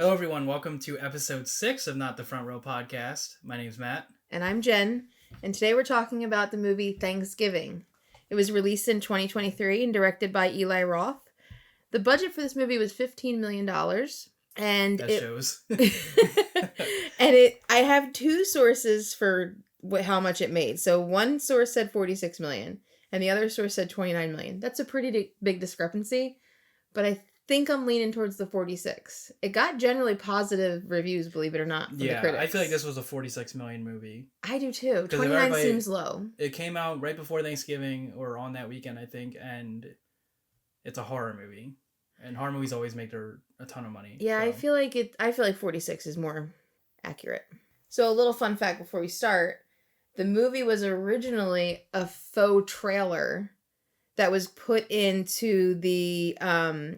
Hello, everyone. Welcome to episode 6 of Not the Front Row podcast. My name's Matt. And I'm Jen. And today we're talking about the movie Thanksgiving. It was released in 2023 and directed by Eli Roth. The budget for this movie was $15 million. And That shows. I have two sources for how much it made. So one source said $46 million and the other source said $29 million. That's a pretty big discrepancy, but I think I'm leaning towards the 46. It got generally positive reviews, believe it or not, from the critics. I feel like this was a 46 million movie. I do too. 29 seems low. It came out right before Thanksgiving or on that weekend, I think, and it's a horror movie. And horror movies always make a ton of money. Yeah, so. I feel like 46 is more accurate. So a little fun fact before we start. The movie was originally a faux trailer that was put into the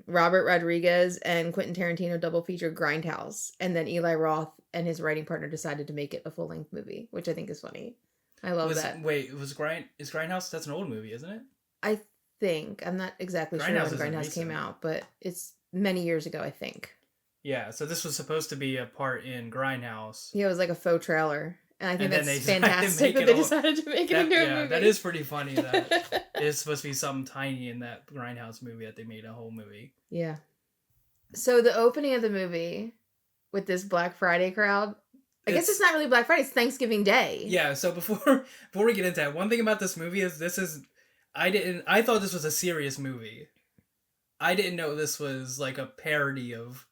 Robert Rodriguez and Quentin Tarantino double feature Grindhouse. And then Eli Roth and his writing partner decided to make it a full-length movie, which I think is funny. I love that. Wait, is Grindhouse? That's an old movie, isn't it? I think. I'm not exactly sure when Grindhouse came out, but it's many years ago, I think. Yeah, so this was supposed to be a part in Grindhouse. Yeah, it was like a faux trailer. And I think that's fantastic that they decided to make it into a movie. That is pretty funny that it's supposed to be something tiny in that Grindhouse movie that they made a whole movie. Yeah. So the opening of the movie with this Black Friday crowd, I guess it's not really Black Friday, it's Thanksgiving Day. Yeah, so before we get into that, one thing about this movie is I thought this was a serious movie. I didn't know this was like a parody of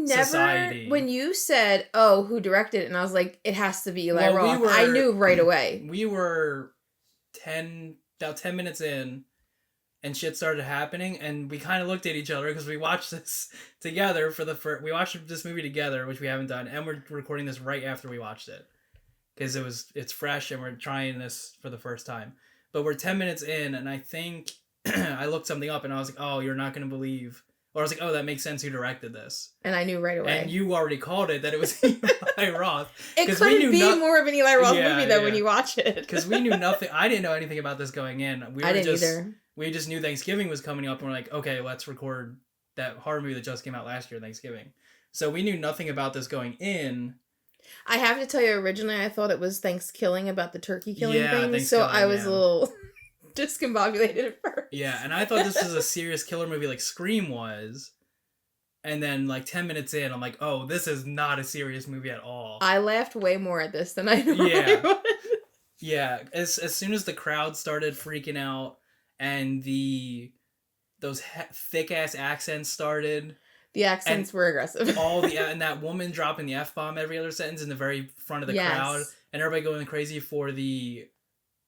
society. When you said, "Oh, who directed it?" and I was like, "It has to be Eli Roth," I knew right away. We were about 10 minutes in, and shit started happening, and we kind of looked at each other because we watched this together we watched this movie together, which we haven't done, and we're recording this right after we watched it because it's fresh and we're trying this for the first time. But we're 10 minutes in, and I think I looked something up, and I was like, "Oh, you're not gonna believe." Or I was like, oh, that makes sense who directed this. And I knew right away. And you already called it that it was Eli Roth. It couldn't be more of an Eli Roth movie, though, when you watch it. Because we knew nothing. I didn't know anything about this going in. I didn't either. We just knew Thanksgiving was coming up, and we're like, okay, let's record that horror movie that just came out last year, Thanksgiving. So we knew nothing about this going in. I have to tell you, originally I thought it was Thanksgiving about the turkey killing thing. So I was a little discombobulated at first. Yeah, and I thought this was a serious killer movie like Scream was. And then, like, 10 minutes in, I'm like, oh, this is not a serious movie at all. I laughed way more at this than I normally would. Yeah. As soon as the crowd started freaking out and those thick-ass accents started. The accents were aggressive. And that woman dropping the F-bomb every other sentence in the very front of the crowd. And everybody going crazy for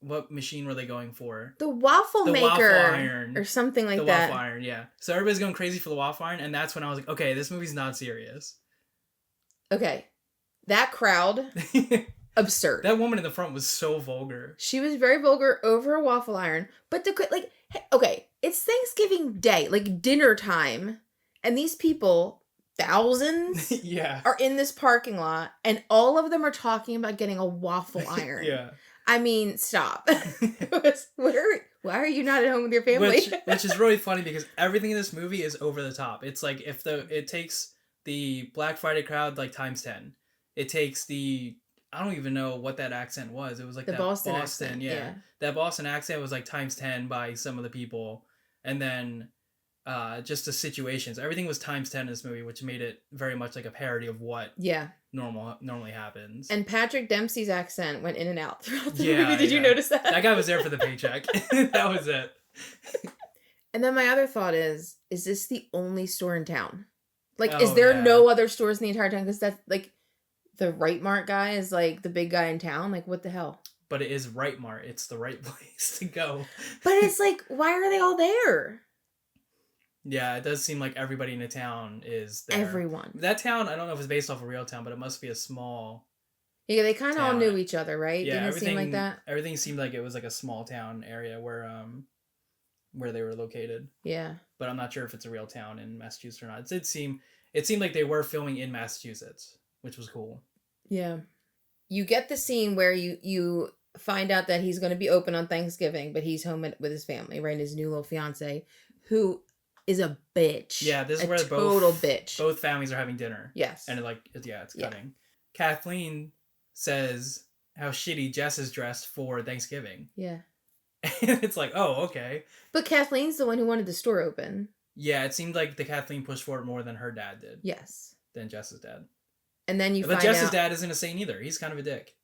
what machine were they going for? The waffle maker. Waffle iron. Or something like that. The waffle iron, yeah. So everybody's going crazy for the waffle iron, and that's when I was like, okay, this movie's not serious. Okay. That crowd, absurd. That woman in the front was so vulgar. She was very vulgar over a waffle iron. But okay, it's Thanksgiving Day, like dinner time, and these people, thousands, are in this parking lot, and all of them are talking about getting a waffle iron. Yeah. I mean, stop. Why are you not at home with your family? Which is really funny because everything in this movie is over the top. It's like it takes the Black Friday crowd like times 10. It takes I don't even know what that accent was. It was like the Boston accent. Yeah. That Boston accent was like times 10 by some of the people. And then just the situations. Everything was times 10 in this movie, which made it very much like a parody of what normally happens. And Patrick Dempsey's accent went in and out throughout the movie. Did you notice that? That guy was there for the paycheck. That was it. And then my other thought is this the only store in town? Like, is there no other stores in the entire town? Because that's like the Right Mart guy is like the big guy in town. Like, what the hell? But it is Right Mart. It's the right place to go. But it's like, why are they all there? Yeah, it does seem like everybody in the town is there. Everyone. That town, I don't know if it's based off a real town, but it must be a small Yeah, they kind of all knew each other, right? Yeah, Didn't it seem like that? Everything seemed like it was like a small town area where they were located. Yeah. But I'm not sure if it's a real town in Massachusetts or not. It seemed like they were filming in Massachusetts, which was cool. Yeah. You get the scene where you find out that he's going to be open on Thanksgiving, but he's home with his family, right? His new little fiance, who is a bitch. Yeah, this is a where total bitch. both families are having dinner. Yes. And it's cutting. Kathleen says how shitty Jess is dressed for Thanksgiving. Yeah. And it's like, oh, okay. But Kathleen's the one who wanted the store open. Yeah, it seemed like the Kathleen pushed for it more than her dad did. Yes. Than Jess's dad. And then but Jess's dad isn't a saint either. He's kind of a dick.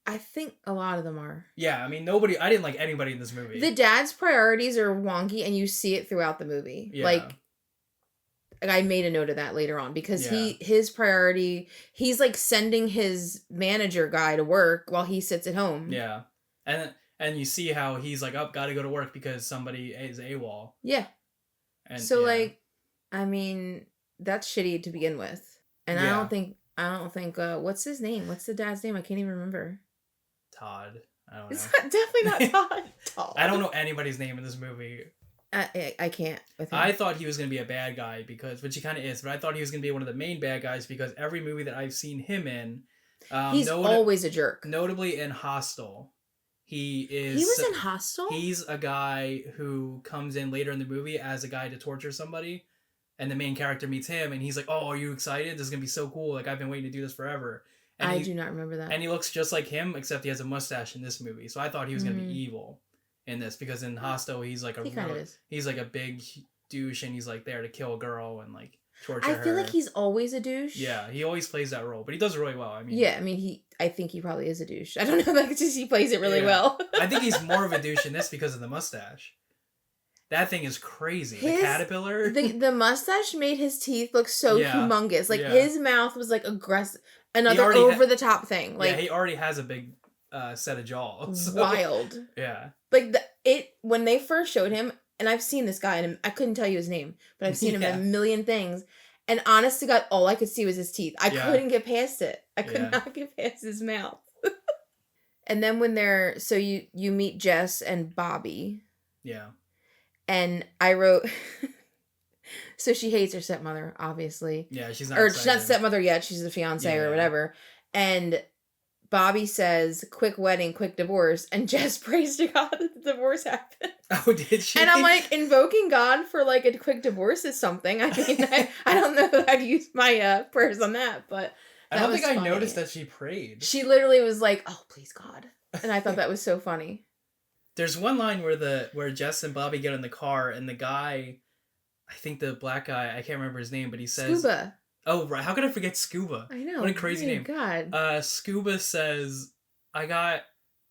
I think a lot of them are. Yeah, I mean, I didn't like anybody in this movie. The dad's priorities are wonky, and you see it throughout the movie. Yeah. Like, I made a note of that later on, because his priority, he's like sending his manager guy to work while he sits at home. Yeah. And you see how he's like, oh, gotta go to work because somebody is AWOL. Yeah. And, so like, I mean, that's shitty to begin with. And I don't think, what's his name? What's the dad's name? I can't even remember. Todd. I don't know. It's definitely not Todd. Todd. I don't know anybody's name in this movie. I can't with him. I thought he was going to be a bad guy which he kind of is, but I thought he was going to be one of the main bad guys because every movie that I've seen him in, he's always a jerk. Notably in Hostel. He was in Hostel? He's a guy who comes in later in the movie as a guy to torture somebody, and the main character meets him, and he's like, oh, are you excited? This is going to be so cool. Like, I've been waiting to do this forever. And I do not remember that. And he looks just like him, except he has a mustache in this movie. So I thought he was going to be evil in this, because in Hostel, he's like he's like a big douche, and he's like there to kill a girl and like torture her. I feel like he's always a douche. Yeah, he always plays that role, but he does it really well. I mean, I think he probably is a douche. I don't know, like, just he plays it really well. I think he's more of a douche in this because of the mustache. That thing is crazy. The caterpillar. The mustache made his teeth look so humongous. Like his mouth was like aggressive. Another over the top thing. Like, he already has a big set of jaws. So. Wild. Yeah. Like when they first showed him, and I've seen this guy, and I couldn't tell you his name, but I've seen him in a million things. And honest to God, all I could see was his teeth. I couldn't get past it. I could not get past his mouth. And then when you meet Jess and Bobby. Yeah. And I wrote, so she hates her stepmother, obviously. Yeah, she's not. Or she's not stepmother yet. She's the fiance or whatever. And Bobby says, quick wedding, quick divorce. And Jess prays to God that the divorce happened. Oh, did she? And I'm like, invoking God for like a quick divorce is something. I mean, I don't know if I'd use my prayers on that, but I don't think I noticed that she prayed. She literally was like, oh, please, God. And I thought that was so funny. There's one line where Jess and Bobby get in the car, and the guy, I think the black guy, I can't remember his name, but he says... Scuba. Oh, right. How could I forget Scuba? I know. What a crazy name. God. Scuba says, I got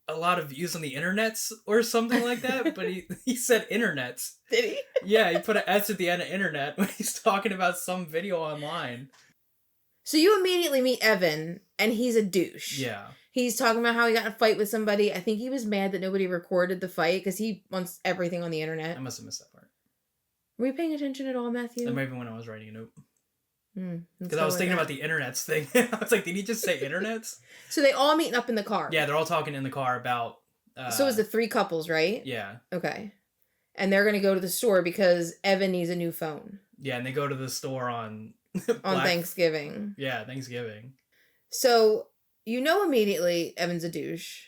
a lot of views on the internets or something like that, but he said internets. Did he? Yeah, he put an S at the end of internet when he's talking about some video online. So you immediately meet Evan, and he's a douche. Yeah. He's talking about how he got in a fight with somebody. I think he was mad that nobody recorded the fight because he wants everything on the internet. I must have missed that part. Were you paying attention at all, Matthew? Maybe when I was writing a note. Because I was thinking about the internets thing. I was like, did he just say internets? So they all meeting up in the car. Yeah, they're all talking in the car about... so it was the 3 couples, right? Yeah. Okay. And they're going to go to the store because Evan needs a new phone. Yeah, and they go to the store on... on Thanksgiving. Yeah, Thanksgiving. So... You know immediately Evan's a douche.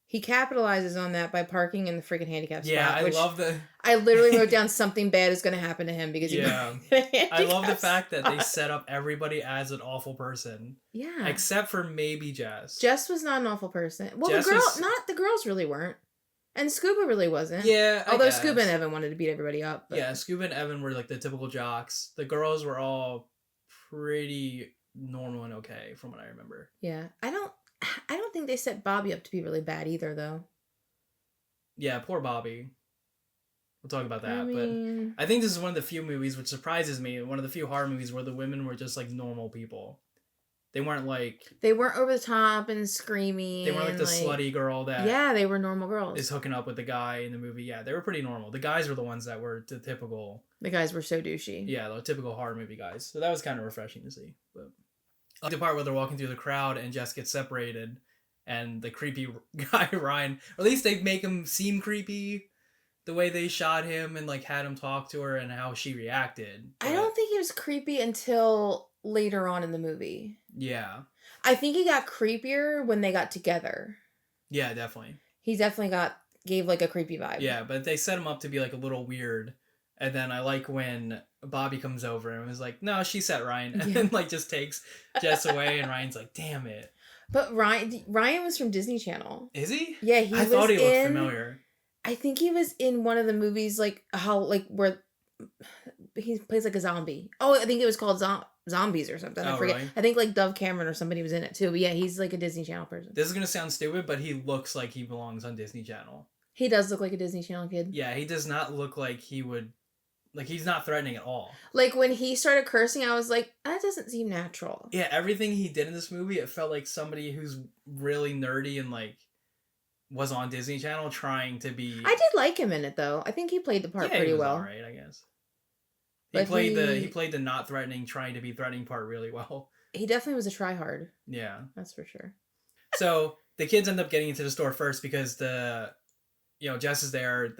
He capitalizes on that by parking in the freaking handicap spot. Yeah, I love the... I literally wrote down something bad is going to happen to him because he I love the fact that they set up everybody as an awful person. Yeah. Except for maybe Jess. Jess was not an awful person. Well, the girls really weren't. And Scuba really wasn't. Yeah, although Scuba and Evan wanted to beat everybody up. But... Yeah, Scuba and Evan were like the typical jocks. The girls were all pretty... normal and okay from what I remember. Yeah. I don't think they set Bobby up to be really bad either though. Yeah, poor Bobby. We'll talk about that. But I think this is one of the few movies which surprises me, one of the few horror movies where the women were just like normal people. They weren't over the top and screaming. They weren't like the slutty girl that... Yeah, they were normal girls. Is hooking up with the guy in the movie. Yeah, they were pretty normal. The guys were the ones that were the typical... The guys were so douchey. Yeah, the typical horror movie guys. So that was kind of refreshing to see. But I like the part where they're walking through the crowd and Jess gets separated and the creepy guy, Ryan... Or at least they make him seem creepy the way they shot him and like had him talk to her and how she reacted. But... I don't think he was creepy until... later on in the movie. Yeah. I think he got creepier when they got together. Yeah, definitely. He definitely gave like a creepy vibe. Yeah, but they set him up to be like a little weird And then I like when Bobby comes over and was like, no, she set Ryan. And Yeah. then like just takes Jess away and Ryan's like, damn it. But Ryan was from Disney Channel. Is he? Yeah, he I was thought he looked in, familiar. I think he was in one of the movies like how like where he plays like a zombie. Oh, I think it was called Zombies or something. I Oh, forget. really? I think like Dove Cameron or somebody was in it too. But yeah, he's like a Disney Channel person. This is gonna sound stupid, but he looks like he belongs on Disney Channel. He does look like a Disney Channel kid. Yeah, he does not look like he would. Like, he's not threatening at all. Like when he started cursing, I was like, that doesn't seem natural. Yeah, everything he did in this movie, it felt like somebody who's really nerdy and like was on Disney Channel trying to be. I did like him in it though. I think he played the part Yeah, pretty he was well. alright, I guess. He But played the not threatening, trying to be threatening part really well. He definitely was a tryhard. Yeah. That's for sure. So the kids end up getting into the store first because Jess is there.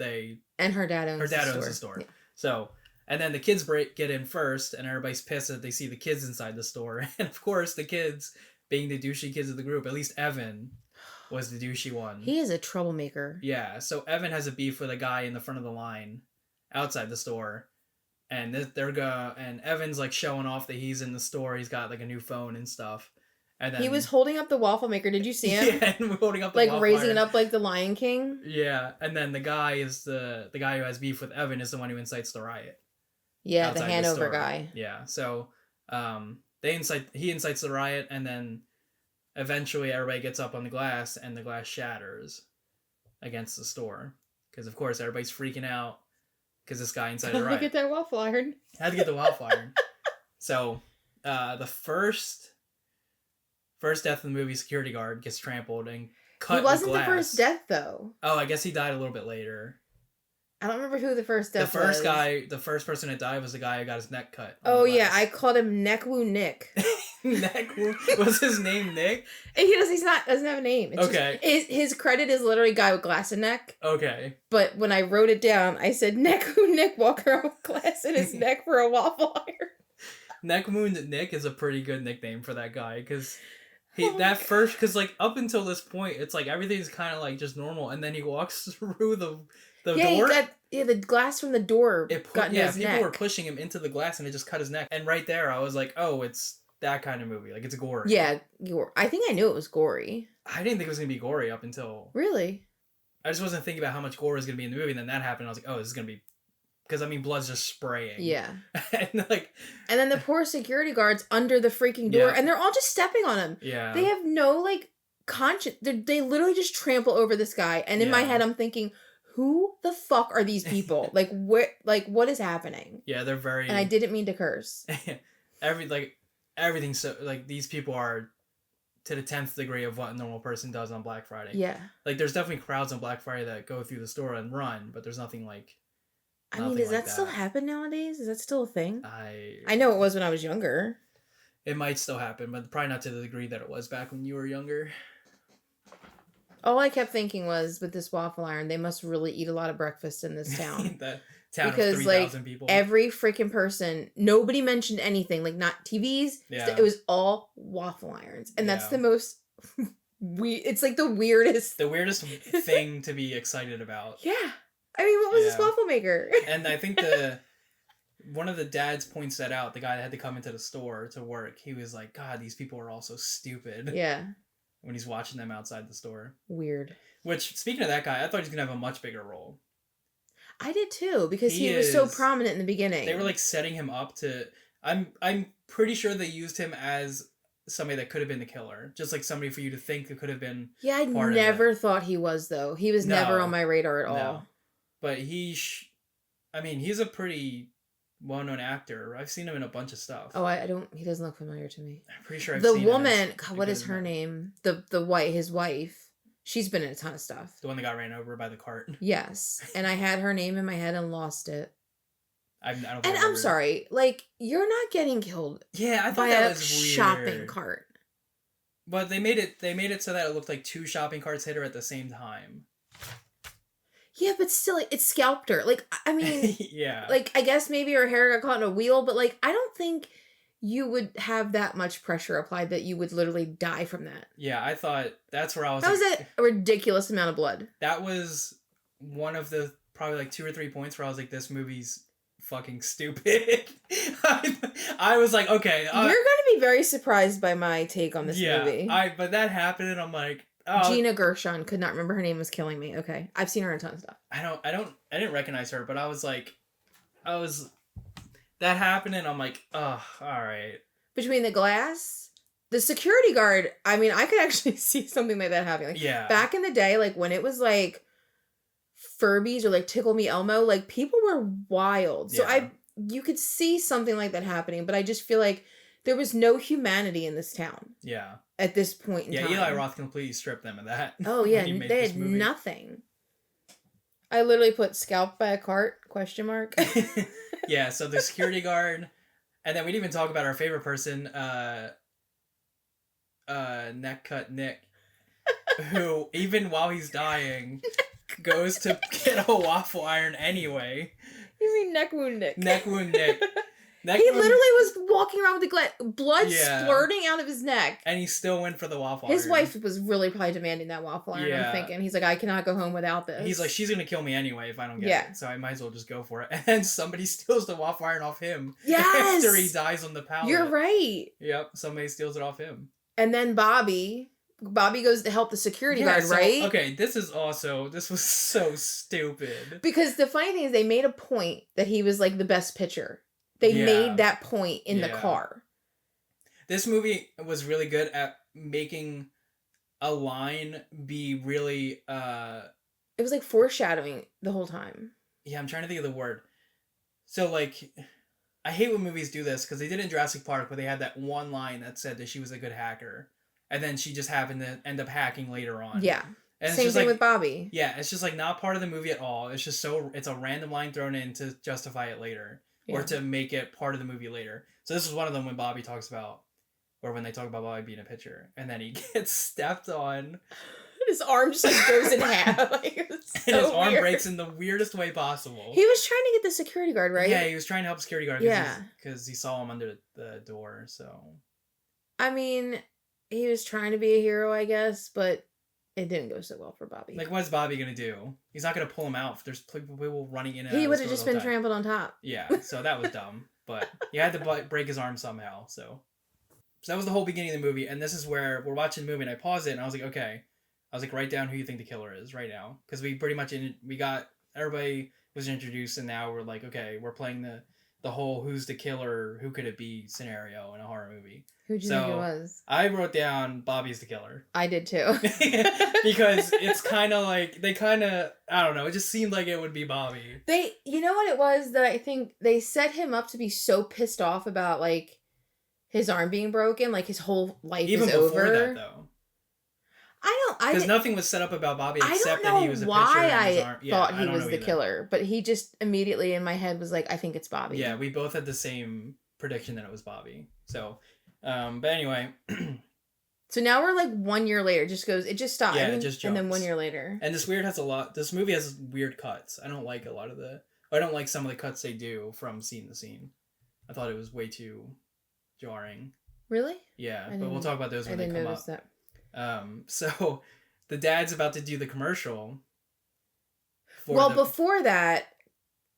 And her dad owns the store. Yeah. So, and then the kids get in first, and everybody's pissed that they see the kids inside the store. And of course, the kids, being the douchey kids of the group, at least Evan was the douchey one. He is a troublemaker. Yeah, so Evan has a beef with a guy in the front of the line outside the store. And and Evan's like showing off that he's in the store. He's got like a new phone and stuff. And then He was holding up the waffle maker. Did you see him? Yeah, and holding up the like waffle raising iron. it up like the Lion King. Yeah, and then the guy is the guy who has beef with Evan is the one who incites the riot. Yeah, the outside Hanover store. guy. Yeah, so he incites the riot, and then eventually everybody gets up on the glass, and the glass shatters against the store because of course everybody's freaking out because this guy incited a riot. Look at that waffle iron. Had to get the waffle iron. So the first death in the movie, security guard gets trampled and cut. He wasn't with glass. the first death though. Oh, I guess he died a little bit later. I don't remember who the first death The was. first person that died was the guy who got his neck cut. Oh yeah, I called him Neck Wound Nick. Neck wound. Was his name Nick? And doesn't have a name. It's Okay. His credit is literally guy with glass and neck. Okay. But when I wrote it down, I said Neck Wound Nick walking around with glass in his neck for a waffle iron. Neck wound Nick is a pretty good nickname for that guy because like up until this point, it's like everything's kind of like just normal, and then he walks through the door. The glass from the door got in his people neck. were pushing him into the glass, and it just cut his neck. And right there, I was like, oh, it's that kind of movie. Like, it's gory. Yeah, I think I knew it was gory. I didn't think it was gonna be gory up until Really? I just wasn't thinking about how much gore was gonna be in the movie. And then that happened. I was like, oh, this is gonna be because I mean, blood's just spraying. Yeah. And like, And then the poor security guards under the freaking door, Yeah. and they're all just stepping on him. yeah, They have no like conscience. They literally just trample over this guy. And in my Yeah. head, I'm thinking, who the fuck are these people? Like what is happening? yeah, they're very. And I didn't mean to curse. Everything. So like these people are to the 10th degree of what a normal person does on Black Friday. Yeah. Like, there's definitely crowds on Black Friday that go through the store and run, but there's nothing like. I mean, does that still happen nowadays? Is that still a thing? I know it was when I was younger. It might still happen, but probably not to the degree that it was back when you were younger. All I kept thinking was, with this waffle iron, they must really eat a lot of breakfast in this town. That town Because, of 3,000 people. Every freaking person, nobody mentioned anything, like not TVs. Yeah. It was all waffle irons. And that's Yeah. the most, it's like the weirdest. The weirdest thing to be excited about. Yeah. I mean, what was this Yeah. waffle maker? And I think one of the dads points that out, the guy that had to come into the store to work. He was like, God, these people are all so stupid. Yeah. When he's watching them outside the store. Weird. Which, speaking of that guy, I thought he was going to have a much bigger role. I did too, because he was so prominent in the beginning. They were like setting him up to. I'm pretty sure they used him as somebody that could have been the killer, just like somebody for you to think it could have been. Yeah, I part of never thought he was though. He was never on my radar at all. No. But I mean, he's a pretty well-known actor. I've seen him in a bunch of stuff. Oh, I don't. He doesn't look familiar to me. I'm pretty sure I've The seen him woman, as- God, what is her name? His wife. She's been in a ton of stuff. The one that got ran over by the cart. Yes, and I had her name in my head and lost it. I don't. Think And I've I'm ever- sorry, like, you're not getting killed Yeah, I thought by that a was weird. shopping cart. But they made it so that it looked like two shopping carts hit her at the same time. Yeah, but still, like, it scalped her. Like, I mean, Yeah. like, I guess maybe her hair got caught in a wheel, but like, I don't think you would have that much pressure applied that you would literally die from that. Yeah, I thought that's where I was. That like, was a ridiculous amount of blood. That was one of the probably like 2 or 3 points where I was like, this movie's fucking stupid. I was like, okay. You're gonna be very surprised by my take on this movie. But that happened, and I'm like, oh. Gina Gershon, could not remember her name, was killing me. Okay, I've seen her in a ton of stuff. I didn't recognize her, but I was like, that happened, and I'm like, oh, all right. Between the glass, the security guard, I mean, I could actually see something like that happening. Like, Yeah. back in the day, like when it was like Furbies or like Tickle Me Elmo, like people were wild. So you could see something like that happening, but I just feel like there was no humanity in this town. Yeah. At this point in time. Yeah, Eli Roth completely stripped them of that. Oh yeah, they had nothing. I literally put "scalped by a cart?" ? Yeah, so the security guard, and then we didn't even talk about our favorite person, Neck Cut Nick, who even while he's dying, goes to get a waffle iron anyway. You mean Neck Wound Nick? Neck Wound Nick. He literally was walking around with the blood splurting out of his neck. And he still went for the waffle iron. His wife was really probably demanding that waffle iron, I'm thinking. He's like, I cannot go home without this. He's like, she's going to kill me anyway if I don't get it. So I might as well just go for it. And then somebody steals the waffle iron off him. Yes! After he dies on the pallet. You're right. Yep, somebody steals it off him. And then Bobby goes to help the security guard, right? Okay, this was so stupid. Because the funny thing is they made a point that he was like the best pitcher. They made that point in the car. This movie was really good at making a line be really It was like foreshadowing the whole time. Yeah, I'm trying to think of the word. So like I hate when movies do this because they did it in Jurassic Park where they had that one line that said that she was a good hacker. And then she just happened to end up hacking later on. Yeah. And same thing with Bobby. Yeah, it's just like not part of the movie at all. It's just it's a random line thrown in to justify it later. Or to make it part of the movie later. So this is one of them when Bobby talks about, or when they talk about Bobby being a pitcher, and then he gets stepped on. His arm just like goes in half. Like, and his arm breaks in the weirdest way possible. He was trying to get the security guard, right? Yeah, he was trying to help the security guard. Because he saw him under the door. So. I mean, he was trying to be a hero, I guess, but it didn't go so well for Bobby. Like, what's Bobby gonna do? He's not gonna pull him out. There's people running in and out. He would have just been trampled on top. Yeah, so that was dumb. But he had to break his arm somehow. So that was the whole beginning of the movie. And this is where we're watching the movie, and I paused it, and I was like, okay. I was like, write down who you think the killer is right now, because we pretty much everybody was introduced, and now we're like, okay, we're playing the whole who's the killer, who could it be scenario in a horror movie. Who'd you think it was? I wrote down Bobby's the killer. I did too. Because it's kind of like, I don't know, it just seemed like it would be Bobby. You know what it was that I think they set him up to be so pissed off about, like, his arm being broken, like his whole life is over. Even before that, though. Because nothing was set up about Bobby except that he was a pitcher. I don't know why I thought he was the killer, but he just immediately in my head was like, I think it's Bobby. Yeah, we both had the same prediction that it was Bobby. So, but anyway. So now we're like 1 year later. It just stopped. Yeah, it just jumps. And then 1 year later. And this movie has weird cuts. I don't like some of the cuts they do from scene to scene. I thought it was way too jarring. Really? Yeah, but we'll talk about those when they come up. That. So the dad's about to do the commercial. Before that,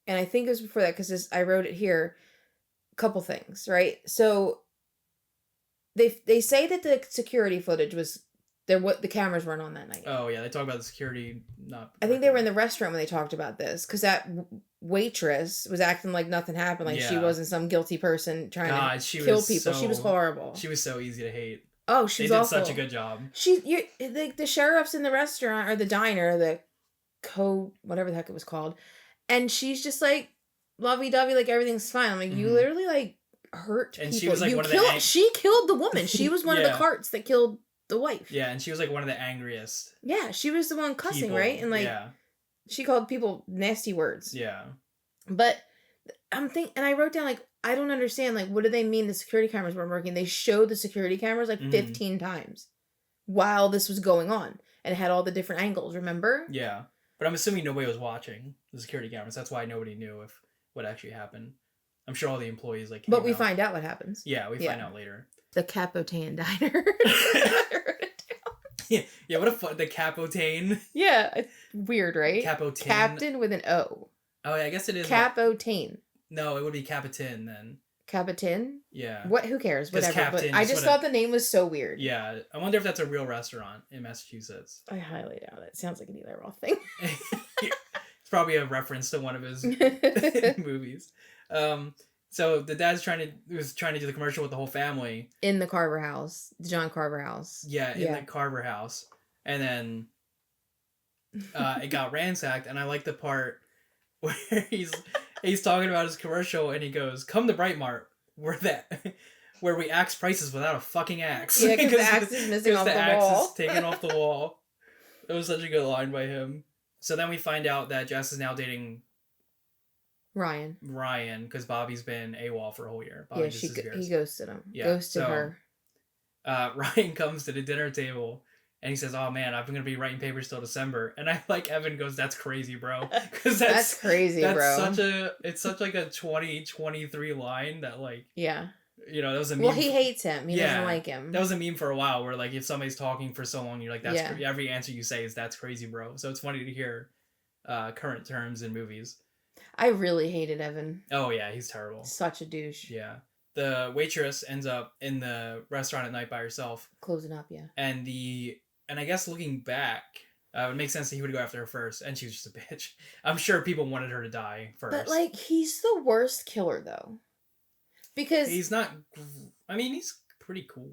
and I think it was before that because I wrote it here, a couple things, right? So they say that the security footage was there. What the cameras weren't on that night. Oh yeah, they talk about the security not. I think they were in the restaurant when they talked about this because that waitress was acting like nothing happened, like she wasn't some guilty person trying to kill people. She was horrible. She was so easy to hate. Oh, she was awful. They did such a good job. The sheriff's in the restaurant or the diner, whatever the heck it was called, and she's just like lovey-dovey, like everything's fine. I'm like, you literally like hurt and people. She was like she killed the woman. She was one of the carts that killed the wife. Yeah, and she was like one of the angriest. Yeah, she was the one cussing, people. right? And like, she called people nasty words. Yeah, but and I wrote down like, I don't understand, like, what do they mean the security cameras weren't working? They showed the security cameras like 15 times while this was going on. And it had all the different angles, remember? Yeah. But I'm assuming nobody was watching the security cameras. That's why nobody knew what actually happened. I'm sure all the employees But we find out what happens. Yeah, we find out later. The Capotane Diner. Yeah, what a fun... The Capotane. Yeah, it's weird, right? Capotane. Captain with an O. Oh, yeah, I guess it is. Capotane. No, it would be Capitan then. Capitan? Yeah. What? Who cares? Just Whatever. Captain, But I just just wanna- thought the name was so weird. Yeah. I wonder if that's a real restaurant in Massachusetts. I highly doubt it. Sounds like an Eli Roth thing. It's probably a reference to one of his movies. So the dad's was trying to do the commercial with the whole family. In the Carver house. The John Carver house. Yeah, in the Carver house. And then it got ransacked, and I like the part where he's talking about his commercial, and he goes, "Come to Brightmart, where we axe prices without a fucking axe." Yeah, because the axe is missing off the wall. Is taken off the wall. It was such a good line by him. So then we find out that Jess is now dating Ryan, because Bobby's been AWOL for a whole year. Bobby he ghosted him. Yeah, ghosted her. Ryan comes to the dinner table. And he says, "Oh man, I'm gonna be writing papers till December." And I like Evan goes, "That's crazy, bro." Because that's crazy, bro. It's such like a 2023 line that like yeah. You know, that was a meme. Well, he hates him. He doesn't like him. That was a meme for a while where like if somebody's talking for so long, you're like, "That's every answer you say is that's crazy, bro." So it's funny to hear current terms in movies. I really hated Evan. Oh yeah, he's terrible. Such a douche. Yeah. The waitress ends up in the restaurant at night by herself. Closing up, yeah. And I guess looking back, it makes sense that he would go after her first, and she was just a bitch. I'm sure people wanted her to die first. But, like, he's the worst killer, though. Because... He's not... I mean, he's pretty cool.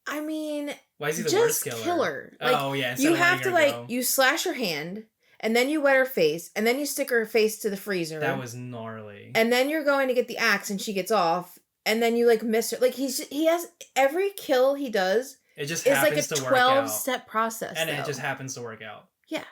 I mean... Why is he the worst killer? Like, oh, yeah. You have to, like, you slash her hand, and then you wet her face, and then you stick her face to the freezer. That was gnarly. And then you're going to get the axe, and she gets off, and then you, like, miss her. Like, he has... Every kill he does... It just happens to work out. It's like a 12-step process, and it just happens to work out. Yeah.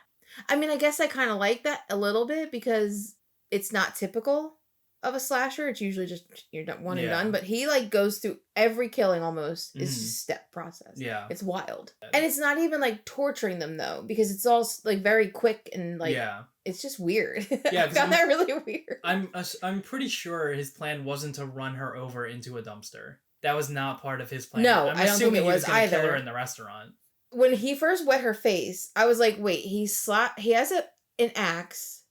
I mean, I guess I kind of like that a little bit because it's not typical of a slasher. It's usually just you're done, one and done. But he, like, goes through every killing almost is a step process. Yeah. It's wild. And it's not even, like, torturing them, though, because it's all, like, very quick and, like... Yeah. It's just weird. Yeah, I found that really weird. I'm pretty sure his plan wasn't to run her over into a dumpster. That was not part of his plan. No, I don't think it was either. Kill her in the restaurant. When he first wet her face, I was like, "Wait, he has an axe,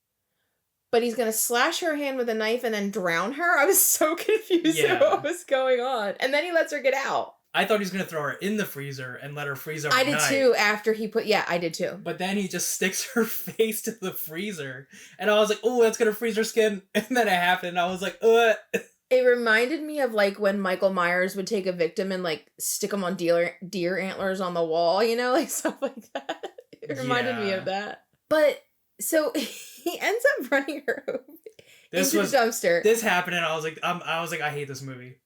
but he's gonna slash her hand with a knife and then drown her." I was so confused at what was going on, and then he lets her get out. I thought he was gonna throw her in the freezer and let her freeze overnight. I did too. After he I did too. But then he just sticks her face to the freezer, and I was like, "Oh, that's gonna freeze her skin." And then it happened, and I was like, "Ugh." It reminded me of, like, when Michael Myers would take a victim and, like, stick them on deer antlers on the wall, you know? Like, stuff like that. It reminded me of that. But, so, he ends up running her over into the dumpster. This happened, and I was like, I hate this movie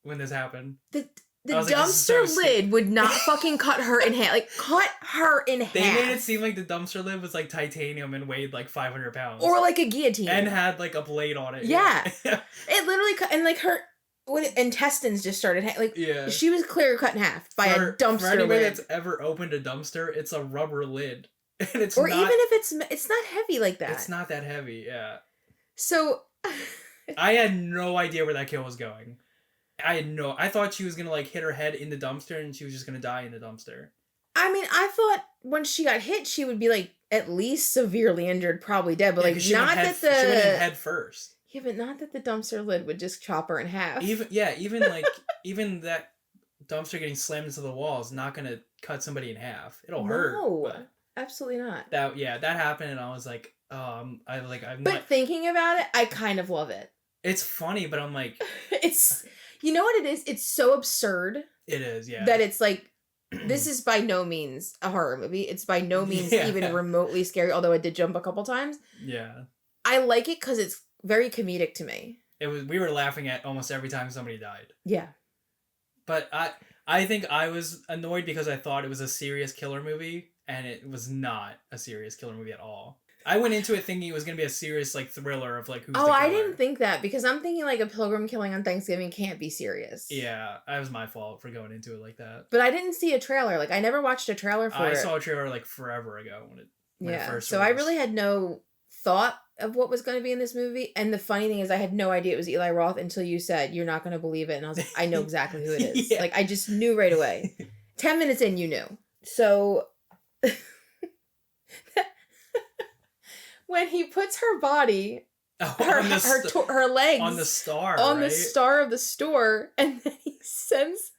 when this happened. The dumpster lid would not fucking cut her in half. Like, cut her in half. They made it seem like the dumpster lid was, like, titanium and weighed, like, 500 pounds. Or, like, a guillotine. And had, like, a blade on it. Yeah. It literally cut... And, like, her intestines just started... Like, she was clear cut in half by a dumpster lid. For anybody that's ever opened a dumpster, it's a rubber lid. And it's or not... Or even if it's not heavy like that. It's not that heavy, yeah. So... I had no idea where that kill was going. I thought she was gonna, like, hit her head in the dumpster and she was just gonna die in the dumpster. I mean, I thought when she got hit, she would be, like, at least severely injured, probably dead, but, like, not that the... She went in head first. Yeah, but not that the dumpster lid would just chop her in half. Even like, even that dumpster getting slammed into the wall is not gonna cut somebody in half. It'll hurt. No, absolutely not. That happened and I was like, But thinking about it, I kind of love it. It's funny, but I'm like... You know what it is? It's so absurd. It is, yeah. That it's like, this is by no means a horror movie. It's by no means even remotely scary, although it did jump a couple times. Yeah. I like it because it's very comedic to me. We were laughing at almost every time somebody died. Yeah. But I think I was annoyed because I thought it was a serious killer movie, and it was not a serious killer movie at all. I went into it thinking it was going to be a serious, like, thriller of, like, who's the killer. I didn't think that, because I'm thinking, like, a pilgrim killing on Thanksgiving can't be serious. Yeah, that was my fault for going into it like that. But I didn't see a trailer. Like, I never watched a trailer for it. I saw a trailer, like, forever ago when it first so released. I really had no thought of what was going to be in this movie. And the funny thing is, I had no idea it was Eli Roth until you said, "You're not going to believe it." And I was like, I know exactly who it is. Yeah. Like, I just knew right away. 10 minutes in, you knew. So... when he puts her body Oh, her legs on the star, on right? the star of the store, and then he sends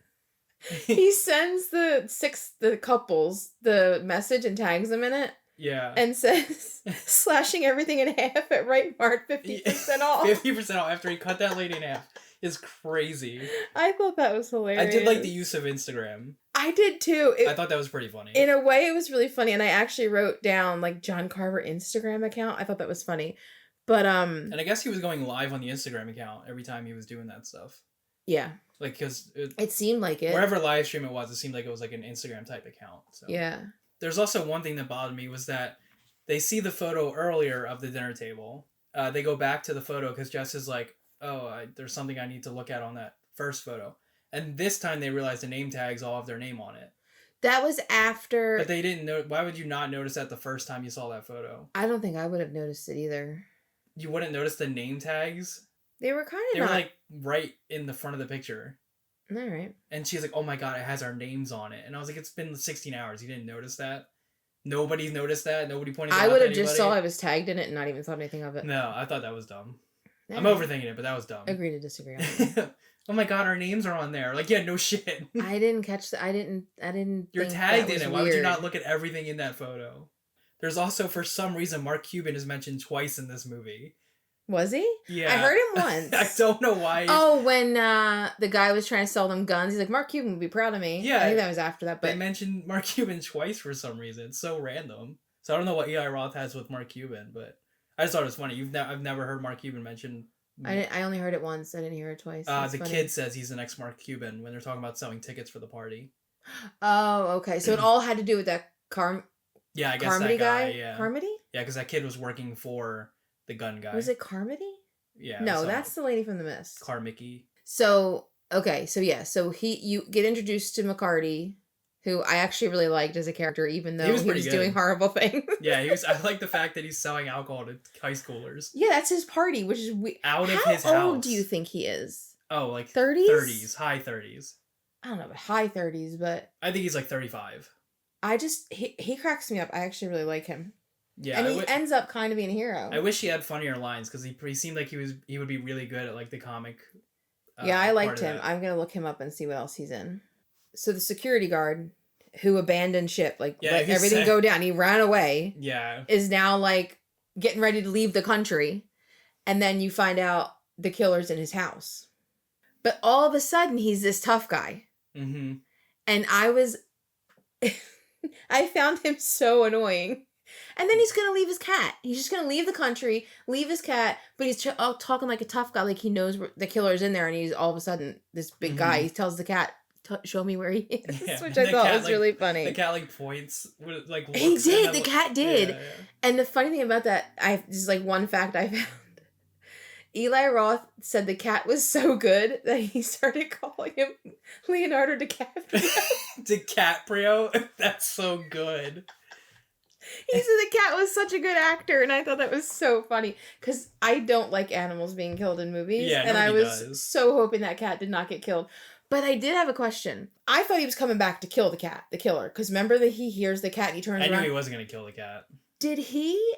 the couples the message and tags them in it. Yeah. And says slashing everything in half at Right Mart 50% off. 50% off after he cut that lady in half is crazy. I thought that was hilarious. I did like the use of Instagram. I did too. I thought that was pretty funny. In a way, it was really funny, and I actually wrote down like John Carver Instagram account. I thought that was funny, but And I guess he was going live on the Instagram account every time he was doing that stuff. Yeah. Like, because it seemed like it. Wherever live stream it seemed like it was like an Instagram type account. So. Yeah. There's also one thing that bothered me was that they see the photo earlier of the dinner table. They go back to the photo because Jess is like, there's something I need to look at on that first photo. And this time they realize the name tags all have their name on it. That was after... But they didn't know... Why would you not notice that the first time you saw that photo? I don't think I would have noticed it either. You wouldn't notice the name tags? They were kind of They were like right in the front of the picture. All right. And she's like, oh my god, it has our names on it. And I was like, it's been 16 hours. You didn't notice that? Nobody's noticed that? Nobody pointed it out to anybody? I would have just saw I was tagged in it and not even thought anything of it. No, I thought that was dumb. Yeah. I'm overthinking it, but that was dumb. Agree to disagree on that. Oh my god, our names are on there. Like, yeah, no shit. I didn't catch that. I didn't You're think tagged that in it. was Why would you weird. not look at everything in that photo? There's also, for some reason, Mark Cuban is mentioned twice in this movie. Was he? Yeah. I heard him once. I don't know why. Oh, when the guy was trying to sell them guns, he's like, Mark Cuban would be proud of me. Yeah. I think that was after that. But they mentioned Mark Cuban twice for some reason. It's so random. So I don't know what Eli Roth has with Mark Cuban, but I just thought it was funny. I've never heard Mark Cuban mentioned. I only heard it once. I didn't hear it twice. The kid says he's the next Mark Cuban when they're talking about selling tickets for the party. Oh, okay. So it all had to do with that Yeah, I guess Carmody that guy. Yeah. Carmody? Yeah, because that kid was working for the gun guy. Was it Carmody? Yeah. No, that's the lady from The Mist. Carmickey. So, okay. So, yeah. So you get introduced to McCarty, who I actually really liked as a character, even though he was doing horrible things. Yeah, I like the fact that he's selling alcohol to high schoolers. Yeah, that's his party, which is out of his house. How old do you think he is? Oh, like 30s? 30s, high 30s. I don't know, but high 30s, but I think he's like 35. He cracks me up. I actually really like him. Yeah, and he ends up kind of being a hero. I wish he had funnier lines because he seemed like he would be really good at like the comic. Yeah, I liked him. I'm gonna look him up and see what else he's in. So the security guard who abandoned ship, like let everything go down, he ran away. Yeah, is now like getting ready to leave the country, and then you find out the killer's in his house. But all of a sudden, he's this tough guy. Mm-hmm. And I found him so annoying. And then he's going to leave his cat. He's just going to leave the country, leave his cat, but he's talking like a tough guy, like he knows the killer's in there, and he's all of a sudden this big guy. He tells the cat, show me where he is, which I thought was really funny. The cat like points, like he did. The cat did. Yeah. And the funny thing about that, this is like one fact I found. Eli Roth said the cat was so good that he started calling him Leonardo DiCaprio. DiCaprio? That's so good. He said the cat was such a good actor, and I thought that was so funny because I don't like animals being killed in movies. Yeah, and I was so hoping that cat did not get killed. But I did have a question. I thought he was coming back to kill the killer. Because remember that he hears the cat and he turns around. I knew he wasn't going to kill the cat. Did he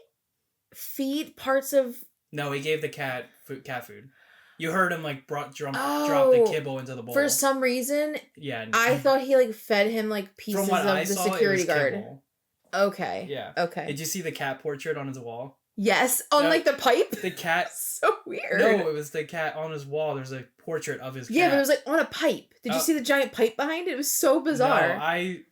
feed parts of... No, he gave the cat food. You heard him like drop the kibble into the bowl. For some reason, yeah, I thought he like fed him like pieces of the security guard. Kibble. Okay. Yeah. Okay. Did you see the cat portrait on his wall? Yes, on like the pipe. The cat. So weird. No, it was the cat on his wall. There's a portrait of his cat. Yeah, but it was like on a pipe. Did you see the giant pipe behind it? It was so bizarre. No,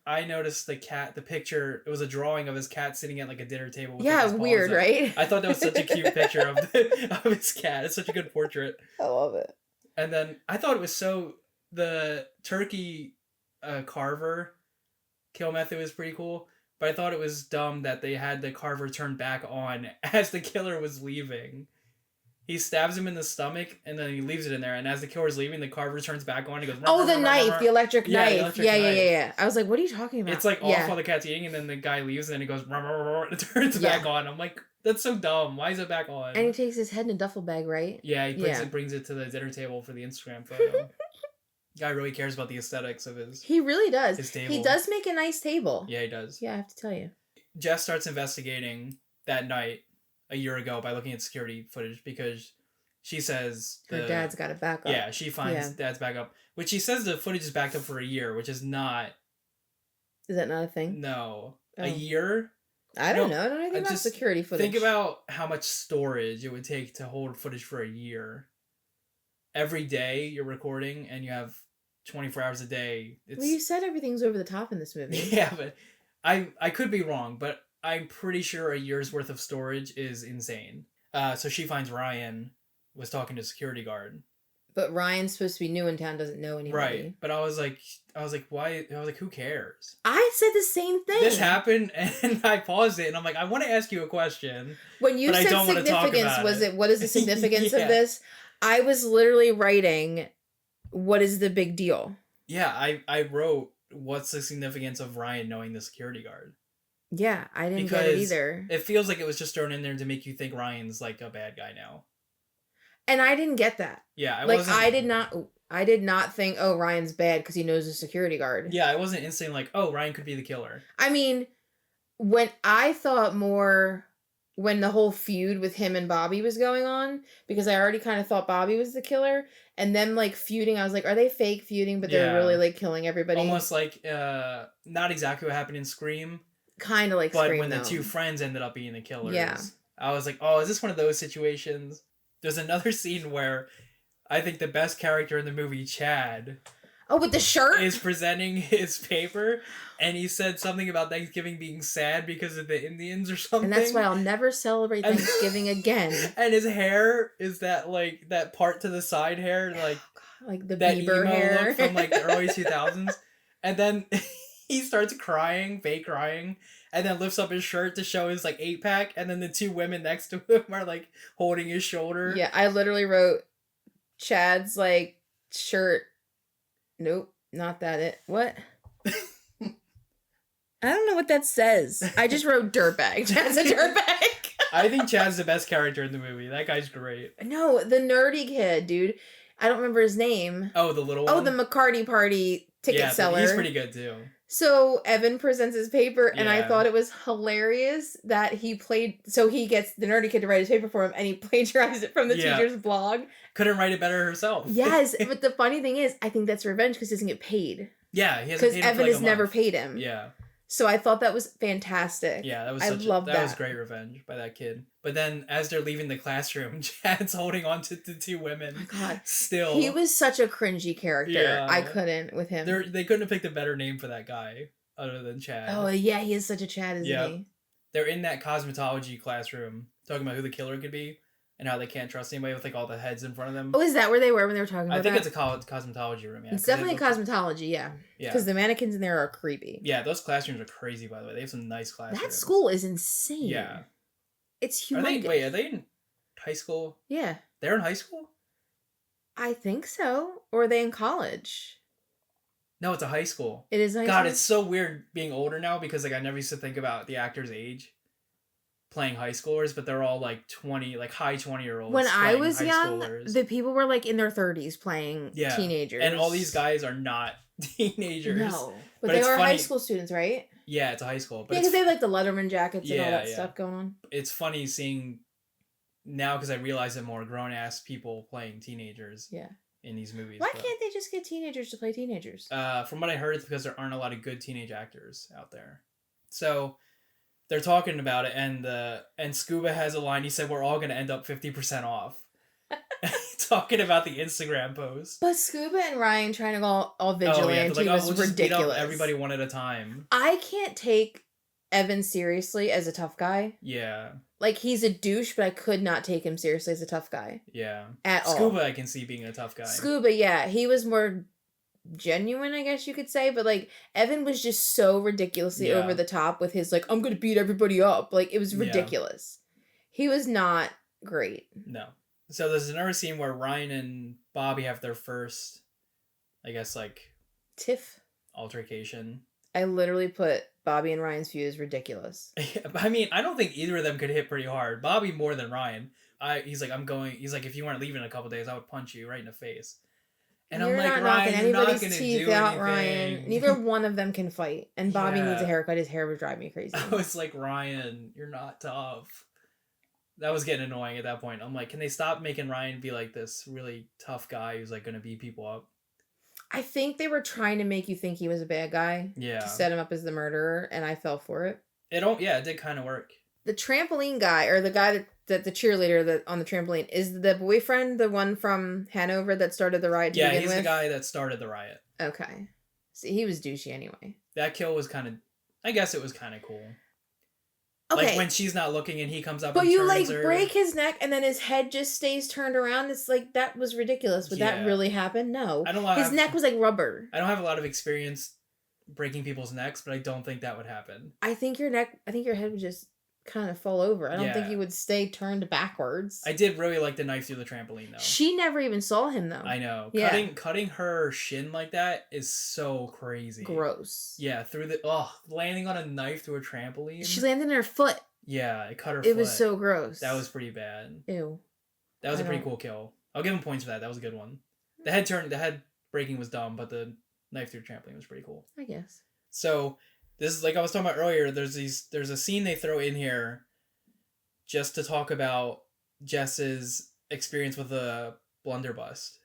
I noticed the picture. It was a drawing of his cat sitting at like a dinner table. With yeah, weird, right? I thought that was such a cute picture of his cat. It's such a good portrait. I love it. And then I thought it was the turkey carver kill method was pretty cool. But I thought it was dumb that they had the carver turn back on as the killer was leaving. He stabs him in the stomach, and then he leaves it in there. And as the killer's leaving, the carver turns back on. He goes, "Oh, the knife, the electric knife." Yeah. I was like, "What are you talking about?" It's like off while the cat's eating, and then the guy leaves, and then he goes, and it turns back on. I'm like, that's so dumb. Why is it back on? And he takes his head in a duffel bag, right? Yeah, he brings it to the dinner table for the Instagram photo. Guy really cares about the aesthetics of his. He really does. His table. He does make a nice table. Yeah, he does. Yeah, I have to tell you. Jess starts investigating that night a year ago by looking at security footage because she says Her dad's got it back up. Yeah, she finds dad's back up, which she says the footage is backed up for a year, which is not. Is that not a thing? No, Oh. a year. I don't know. I don't know anything about security footage. Think about how much storage it would take to hold footage for a year. Every day you're recording, and you have 24 hours a day. Well, you said everything's over the top in this movie. Yeah, but I could be wrong, but I'm pretty sure a year's worth of storage is insane. So she finds Ryan was talking to a security guard. But Ryan's supposed to be new in town, doesn't know anybody. Right. But I was like, why? I was like, who cares? I said the same thing. This happened, and I paused it, and I'm like, I want to ask you a question. When you said significance, what is the significance of this? I was literally writing, what is the big deal? Yeah, I wrote, what's the significance of Ryan knowing the security guard? Yeah, I didn't get it either. It feels like it was just thrown in there to make you think Ryan's like a bad guy now. And I didn't get that. Yeah, I did not think, oh, Ryan's bad because he knows the security guard. Yeah, I wasn't instantly like, oh, Ryan could be the killer. I mean, when I thought more when the whole feud with him and Bobby was going on, because I already kind of thought Bobby was the killer, and then like feuding, I was like, are they fake feuding, but they're really like killing everybody? Almost like not exactly what happened in Scream. Kind of like Scream, but when the two friends ended up being the killers. Yeah. I was like, oh, is this one of those situations? There's another scene where I think the best character in the movie, Chad. Oh, with the shirt? Is presenting his paper, and he said something about Thanksgiving being sad because of the Indians or something. And that's why I'll never celebrate Thanksgiving again. And his hair is that part to the side hair, like the that Bieber emo hair look from like the early 2000s. And then he starts crying, fake crying, and then lifts up his shirt to show his like 8-pack, and then the two women next to him are like holding his shoulder. Yeah, I literally wrote Chad's like shirt. Nope, not that. What? I don't know what that says. I just wrote dirtbag. Chad's a dirtbag. I think Chad's the best character in the movie. That guy's great. No, the nerdy kid, dude. I don't remember his name. Oh, the little one? Oh, the McCarty Party ticket seller. He's pretty good too. So Evan presents his paper, and I thought it was hilarious that he played. So he gets the nerdy kid to write his paper for him, and he plagiarized it from the teacher's blog. Couldn't write it better herself. Yes, but the funny thing is, I think that's revenge because he doesn't get paid. Yeah, he hasn't paid him because Evan has never paid him. Yeah. So I thought that was fantastic. Yeah, that was that was great revenge by that kid. But then as they're leaving the classroom, Chad's holding on to the two women. Oh my God. Still. He was such a cringy character. Yeah. I couldn't with him. They couldn't have picked a better name for that guy other than Chad. Oh, yeah, he is such a Chad, isn't he? They're in that cosmetology classroom talking about who the killer could be and how they can't trust anybody with like all the heads in front of them. Oh, is that where they were when they were talking about that? I think it's a cosmetology room, yeah. It's definitely cosmetology, yeah. Because the mannequins in there are creepy. Yeah, those classrooms are crazy, by the way. They have some nice classrooms. That school is insane. Yeah. It's humongous. Are they in high school? Yeah. They're in high school? I think so. Or are they in college? No, it's a high school. It is high school? God, it's so weird being older now because like I never used to think about the actor's age playing high schoolers, but they're all like 20, like high 20-year-olds. When I was young, the people were like in their 30s playing teenagers. And all these guys are not teenagers. No. But they are high school students, right? Yeah, it's a high school. But because they have like the Letterman jackets and all that stuff going on. It's funny seeing now because I realize that more grown-ass people playing teenagers. Yeah. In these movies. Why can't they just get teenagers to play teenagers? From what I heard, it's because there aren't a lot of good teenage actors out there. So they're talking about it, and Scuba has a line. He said, "We're all going to end up 50% off." Talking about the Instagram post. But Scuba and Ryan trying to go all vigilante was we'll ridiculous. Just beat up everybody one at a time. I can't take Evan seriously as a tough guy. Yeah. Like, he's a douche, but I could not take him seriously as a tough guy. Yeah. At all. Scuba, I can see being a tough guy. Scuba, yeah. He was more genuine, I guess you could say. But, like, Evan was just so ridiculously over the top with his, like, I'm going to beat everybody up. Like, it was ridiculous. He was not great. No. So there's another scene where Ryan and Bobby have their first, I guess, like... tiff. Altercation. I literally put Bobby and Ryan's feud is ridiculous. I mean, I don't think either of them could hit pretty hard. Bobby more than Ryan. He's like, if you weren't leaving in a couple days, I would punch you right in the face. And you're I'm like, not Ryan, knocking you're not anybody's going to teeth do out, anything. Ryan. Neither one of them can fight. And Bobby needs a haircut. His hair would drive me crazy. I was like, Ryan, you're not tough. that was getting annoying at that point. I'm like, can they stop making Ryan be like this really tough guy who's like gonna beat people up? I think they were trying to make you think he was a bad guy Yeah. to set him up as the murderer, and I fell for it. It did kind of work. The trampoline guy, or the guy that the cheerleader that on the trampoline, is the boyfriend the one from Hanover that started the riot to Yeah, begin he's with? the guy that started the riot. Okay. See, he was douchey anyway. That kill was kind of, I guess it was kind of cool. Okay. Like when she's not looking and he comes up but and you turns like her. break his neck and then his head just stays turned around. It's like, that was ridiculous. Would that Yeah. really happen? No. I don't His neck was like rubber. I don't have a lot of experience breaking people's necks, but I don't think that would happen. I think your head would just kind of fall over. I don't think Yeah. you would stay turned backwards. I did really like the knife through the trampoline though. She never even saw him though. I know. Yeah. Cutting her shin like that is so crazy. Gross. Yeah, landing on a knife through a trampoline. She landed in her foot. Yeah, it cut her It foot. was so gross. That was pretty bad. Ew. That was I a pretty don't- cool kill. I'll give him points for that. That was a good one. The head breaking was dumb, but the knife through the trampoline was pretty cool. I guess. So this is like I was talking about earlier. There's a scene they throw in here just to talk about Jess's experience with a blunderbuss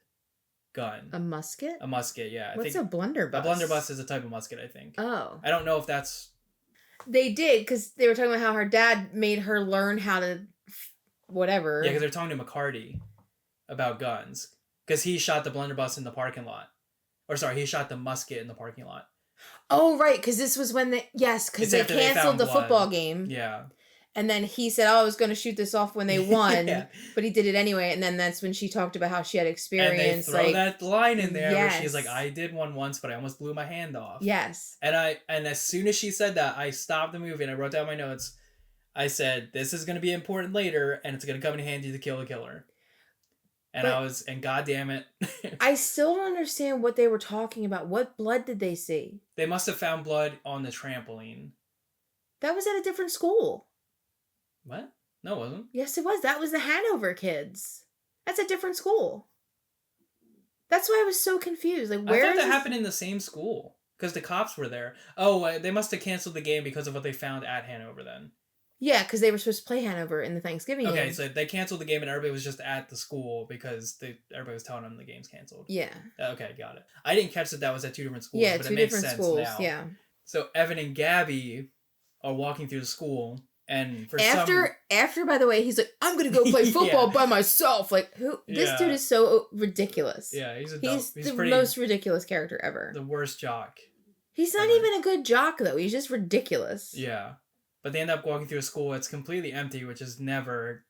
gun. A musket? A musket, yeah. What's I a think blunderbuss? a blunderbuss is a type of musket, I think. Oh. I don't know if that's They did, because they were talking about how her dad made her learn how to whatever. yeah, because they're talking to McCarty about guns because he shot the blunderbuss in the parking lot, or sorry, he shot the musket in the parking lot. Oh, right, because this was when because It's they after they canceled found the blood. football game. Yeah, And then he said, oh, I was going to shoot this off when they won. Yeah. But he did it anyway. And then that's when she talked about how she had and experience. they throw like, that line in there where she's Yes. like, "I did one once, but I almost blew my hand off." yes. And as soon as she said that, I stopped the movie and I wrote down my notes. I said, "This is going to be important later, and it's going to come in handy to kill the killer." And and God damn it, I still don't understand what they were talking about. What blood did they see? they must have found blood on the trampoline. That was at a different school. What? No, it wasn't. Yes, it was. That was the Hanover kids. That's a different school. That's why I was so confused. Like, I where thought is that this- happened in the same school because the cops were there. Oh, they must have canceled the game because of what they found at Hanover then. Yeah, because they were supposed to play Hanover in the Thanksgiving Okay, game. so they canceled the game and everybody was just at the school because everybody was telling them the game's canceled. Yeah. Okay, got it. I didn't catch that was at two different schools. Yeah, but two it makes different sense schools. now. Yeah. So Evan and Gabby are walking through the school, and After, by the way, he's like, I'm gonna go play football Yeah. by myself. Like, who? This Yeah. dude is so ridiculous. yeah, he's He's the pretty most ridiculous character ever. the worst jock. He's not ever. even a good jock though. He's just ridiculous. Yeah, but they end up walking through a school. It's completely empty, which is never.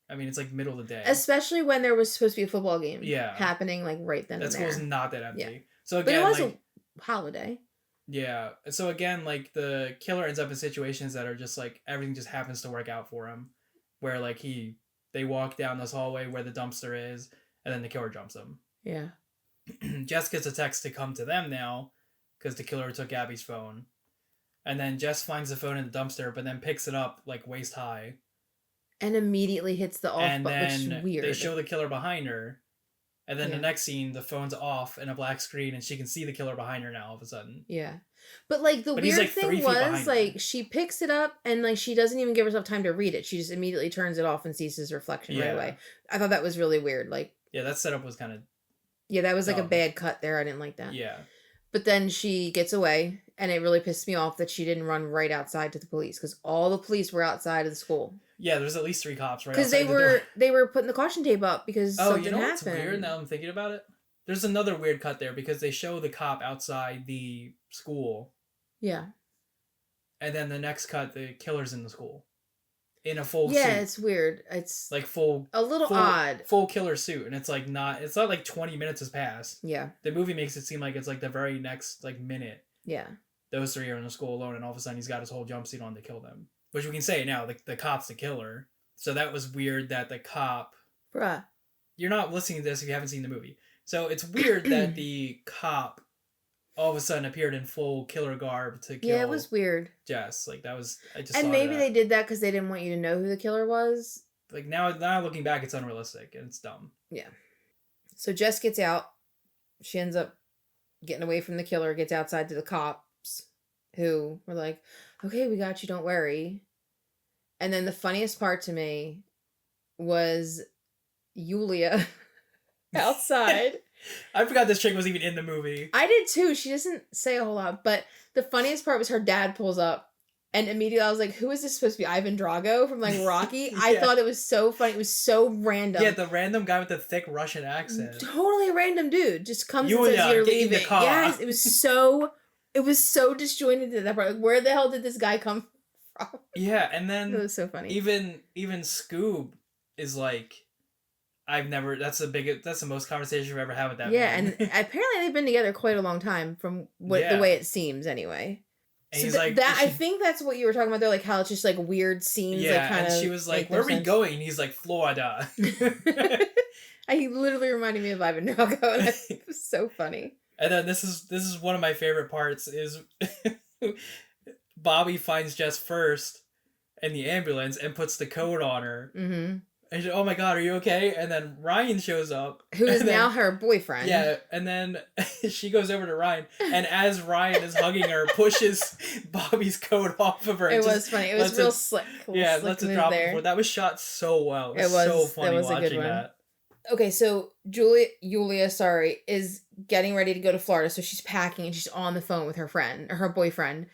I mean, it's like middle of the day. Especially when there was supposed to be a football game. Yeah. happening like right then That and there. school's not that empty. Yeah. So But again, it was like, a holiday. yeah. So again, like the killer ends up in situations that are just like everything just happens to work out for him, where like they walk down this hallway where the dumpster is, and then the killer jumps him. Yeah. Jess gets a text to come to them now, because the killer took Abby's phone, and then Jess finds the phone in the dumpster, but then picks it up like waist high, And immediately hits the off and button, which then is weird. they show the killer behind her. And then Yeah. the next scene, the phone's off and a black screen, and she can see the killer behind her now all of a sudden. Yeah. But like the But he's, weird like, 3 thing feet was behind her. like she picks it up and like she doesn't even give herself time to read it. She just immediately turns it off and sees his reflection right Yeah. away. I thought that was really weird. Like, Yeah, that setup was kind of yeah, that was like a Dumb. bad cut there. I didn't like that. yeah. But then she gets away, and it really pissed me off that she didn't run right outside to the police because all the police were outside of the school Yeah, there's at least 3 cops right because outside the door. they were putting the caution tape up because Oh, something you know what's happened. weird now I'm thinking about it? There's another weird cut there because they show the cop outside the school, Yeah, and then the next cut, the killer's in the school. In a full yeah, suit. it's weird. It's Like full a little full, odd. full killer suit, and it's not like 20 minutes has passed. Yeah, The movie makes it seem like it's like the very next like minute yeah, those 3 are in the school alone, and all of a sudden he's got his whole jumpsuit on to kill them. Which we can say now, the cop's the killer. So that was weird that the cop. bruh. You're not listening to this if you haven't seen the movie. So it's weird that the cop all of a sudden appeared in full killer garb to kill Yeah, it was weird. Jess. Like that was I just And thought maybe of they that. did that because they didn't want you to know who the killer was. Like now looking back, it's unrealistic and it's dumb. Yeah. So Jess gets out. She ends up getting away from the killer, gets outside to the cops who were like, okay, we got you, don't worry. And then the funniest part to me was Yulia outside. I forgot this chick was even in the movie. I did too. She doesn't say a whole lot, but the funniest part was her dad pulls up, and immediately I was like, "Who is this supposed to be? Ivan Drago from like Rocky?" I Yeah. thought it was so funny. It was so random. Yeah, the random guy with the thick Russian accent. Totally random dude just comes Yulia, and says you're get in the leaving. car. Yes, it was so disjointed at that part. Like, where the hell did this guy come from? Yeah, and It then was so funny. even Scoob is like, that's the most conversation we've ever had with that Yeah, man. and apparently they've been together quite a long time from the Yeah. way it seems anyway. And So he's like, that I think that's what you were talking about there, like how it's just like weird scenes. yeah, like, kind and of she was like, make "Where no are we sense. going?" And he's like, "Florida." He literally reminded me of Ivan Drago, and it was so funny. And then this is one of my favorite parts is Bobby finds Jess first in the ambulance and puts the coat on her. Mm-hmm. And she's, "Oh my god, are you okay?" And then Ryan shows up. Who is and then- now her boyfriend. Yeah, and then she goes over to Ryan, and as Ryan is hugging her, pushes Bobby's coat off of her. It and was just funny. It was lets real it- slick. Yeah, Slick let's it move drop there. before. That was shot so well. It was, It was- so that funny was a good watching one. that. Okay, so Yulia, is getting ready to go to Florida, so she's packing and she's on the phone with her friend or her boyfriend.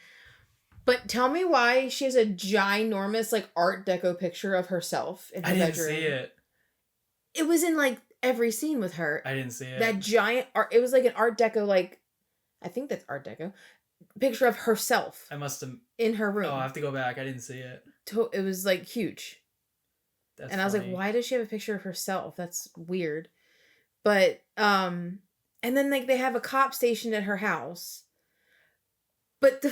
But tell me why she has a ginormous like Art Deco picture of herself in her I didn't bedroom. see it. It was in like every scene with her. I didn't see it. That giant art. It was like an Art Deco, like I think that's Art Deco picture of herself I must have. in her room. Oh, I have to go back. I didn't see it. It was like huge. That's And I was like, funny. why does she have a picture of herself? That's weird. But and then like they have a cop stationed at her house. But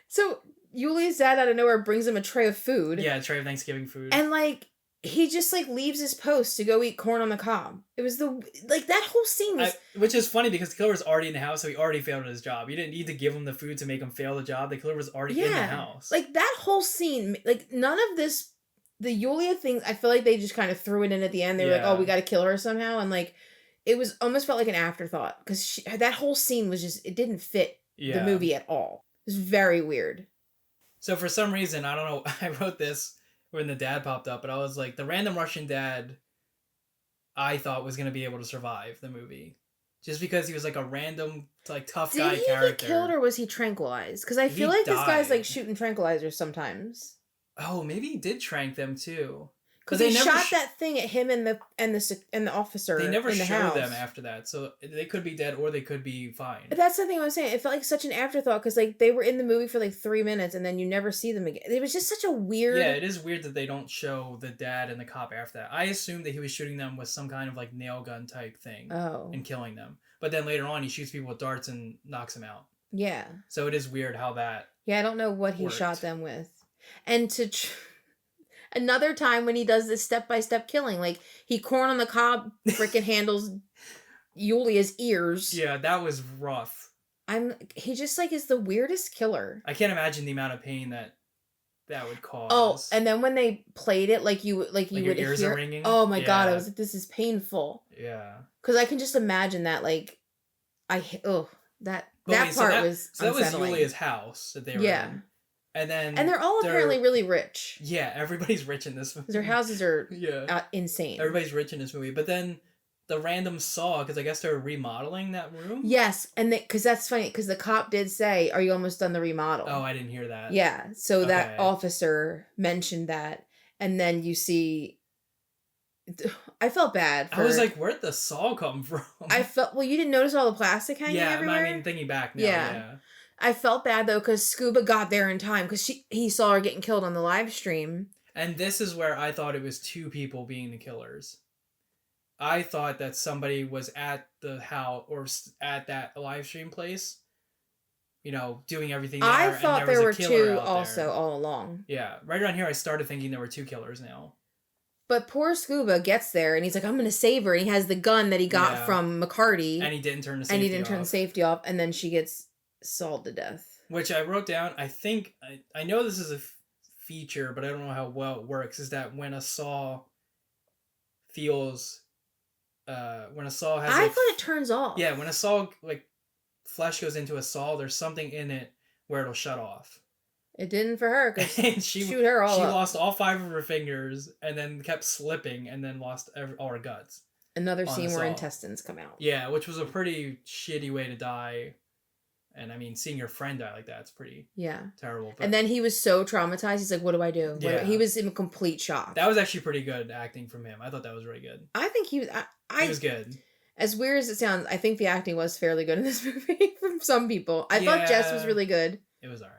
so Yulia's dad out of nowhere brings him a tray of food. Yeah, tray of Thanksgiving food. And like he just like leaves his post to go eat corn on the cob. It was that whole scene was Which is funny because the killer was already in the house, so he already failed at his job. You didn't need to give him the food to make him fail the job. The killer was already in the house. Like that whole scene, like none of this, the Yulia thing, I feel like they just kind of threw it in at the end. They were like, Yeah. oh, we got to kill her somehow. And like, it was almost felt like an afterthought because that whole scene was just, it didn't fit the movie at all. It was very weird. So for some reason, I don't know, I wrote this when the dad popped up, but I was like, the random Russian dad I thought was going to be able to survive the movie. Just because he was like a random, like, tough guy Did he character. get killed or was he tranquilized? Because I He feel like this guy's died. like shooting tranquilizers sometimes. Oh, maybe he did trank them too. Because But they they never shot sh- that thing at him and the officer. They never in the showed house. them after that, so they could be dead or they could be fine. But that's the thing I was saying. It felt like such an afterthought because like they were in the movie for like 3 minutes and then you never see them again. It was just such a weird. Yeah, it is weird that they don't show the dad and the cop after that. I assumed that he was shooting them with some kind of like nail gun type thing Oh. and killing them. But then later on, he shoots people with darts and knocks them out. Yeah. So it is weird how that. Yeah, I don't know what he Worked. shot them with. And another time when he does this step-by-step killing, like he corn on the cob freaking handles Yulia's ears. Yeah, that was rough. He just like is the weirdest killer. I can't imagine the amount of pain that would cause. Oh, and then when they played it, like you your would ears hear. are ringing? Oh my god, I Yeah. was like, this is painful. Yeah. Because I can just imagine that, like, that But that wait, part was so that was unsettling. Julia's house that they were Yeah. in. And then And they're all apparently really rich. Yeah, everybody's rich in this movie. 'Cause their houses are Yeah. insane. Everybody's rich in this movie. But then the random saw, because I guess they were remodeling that room. Yes, and because that's funny, because the cop did say, "Are you almost done the remodel?" Oh, I didn't hear that. Yeah, so that Okay. officer mentioned that, and then you see. I felt bad. I was like, where'd the saw come from? I felt well. You didn't notice all the plastic hanging yeah, everywhere. I mean, thinking back now, Yeah. yeah. I felt bad though because Scuba got there in time because he saw her getting killed on the live stream. And this is where I thought it was two people being the killers. I thought that somebody was at the house or at that live stream place, doing everything there. I thought and there were was a killer two out also there. all along. Yeah, right around here I started thinking there were two killers now. But poor Scuba gets there and he's like, I'm going to save her. And he has the gun that he got Yeah. from McCarty. And he didn't turn the safety And he didn't turn the off. safety off. And then she gets sawed to death. Which I wrote down, I think, I know this is a feature, but I don't know how well it works, is that when a saw feels, when a saw has I thought it turns off. yeah, when a saw, flesh goes into a saw, there's something in it where it'll shut off. It didn't for her because And she shoot her all up. lost all 5 of her fingers and then kept slipping and then lost all her guts. Another on scene the where saw. intestines come out. Yeah, which was a pretty shitty way to die. And I mean, seeing your friend die like that's pretty Yeah. terrible. But And then he was so traumatized. He's like, "What do I do?" Yeah. He was in complete shock. that was actually pretty good acting from him. I thought that was really good. I think he was. He was good. As weird as it sounds, I think the acting was fairly good in this movie from some people. I thought Jess was Yeah. really good. It was all right.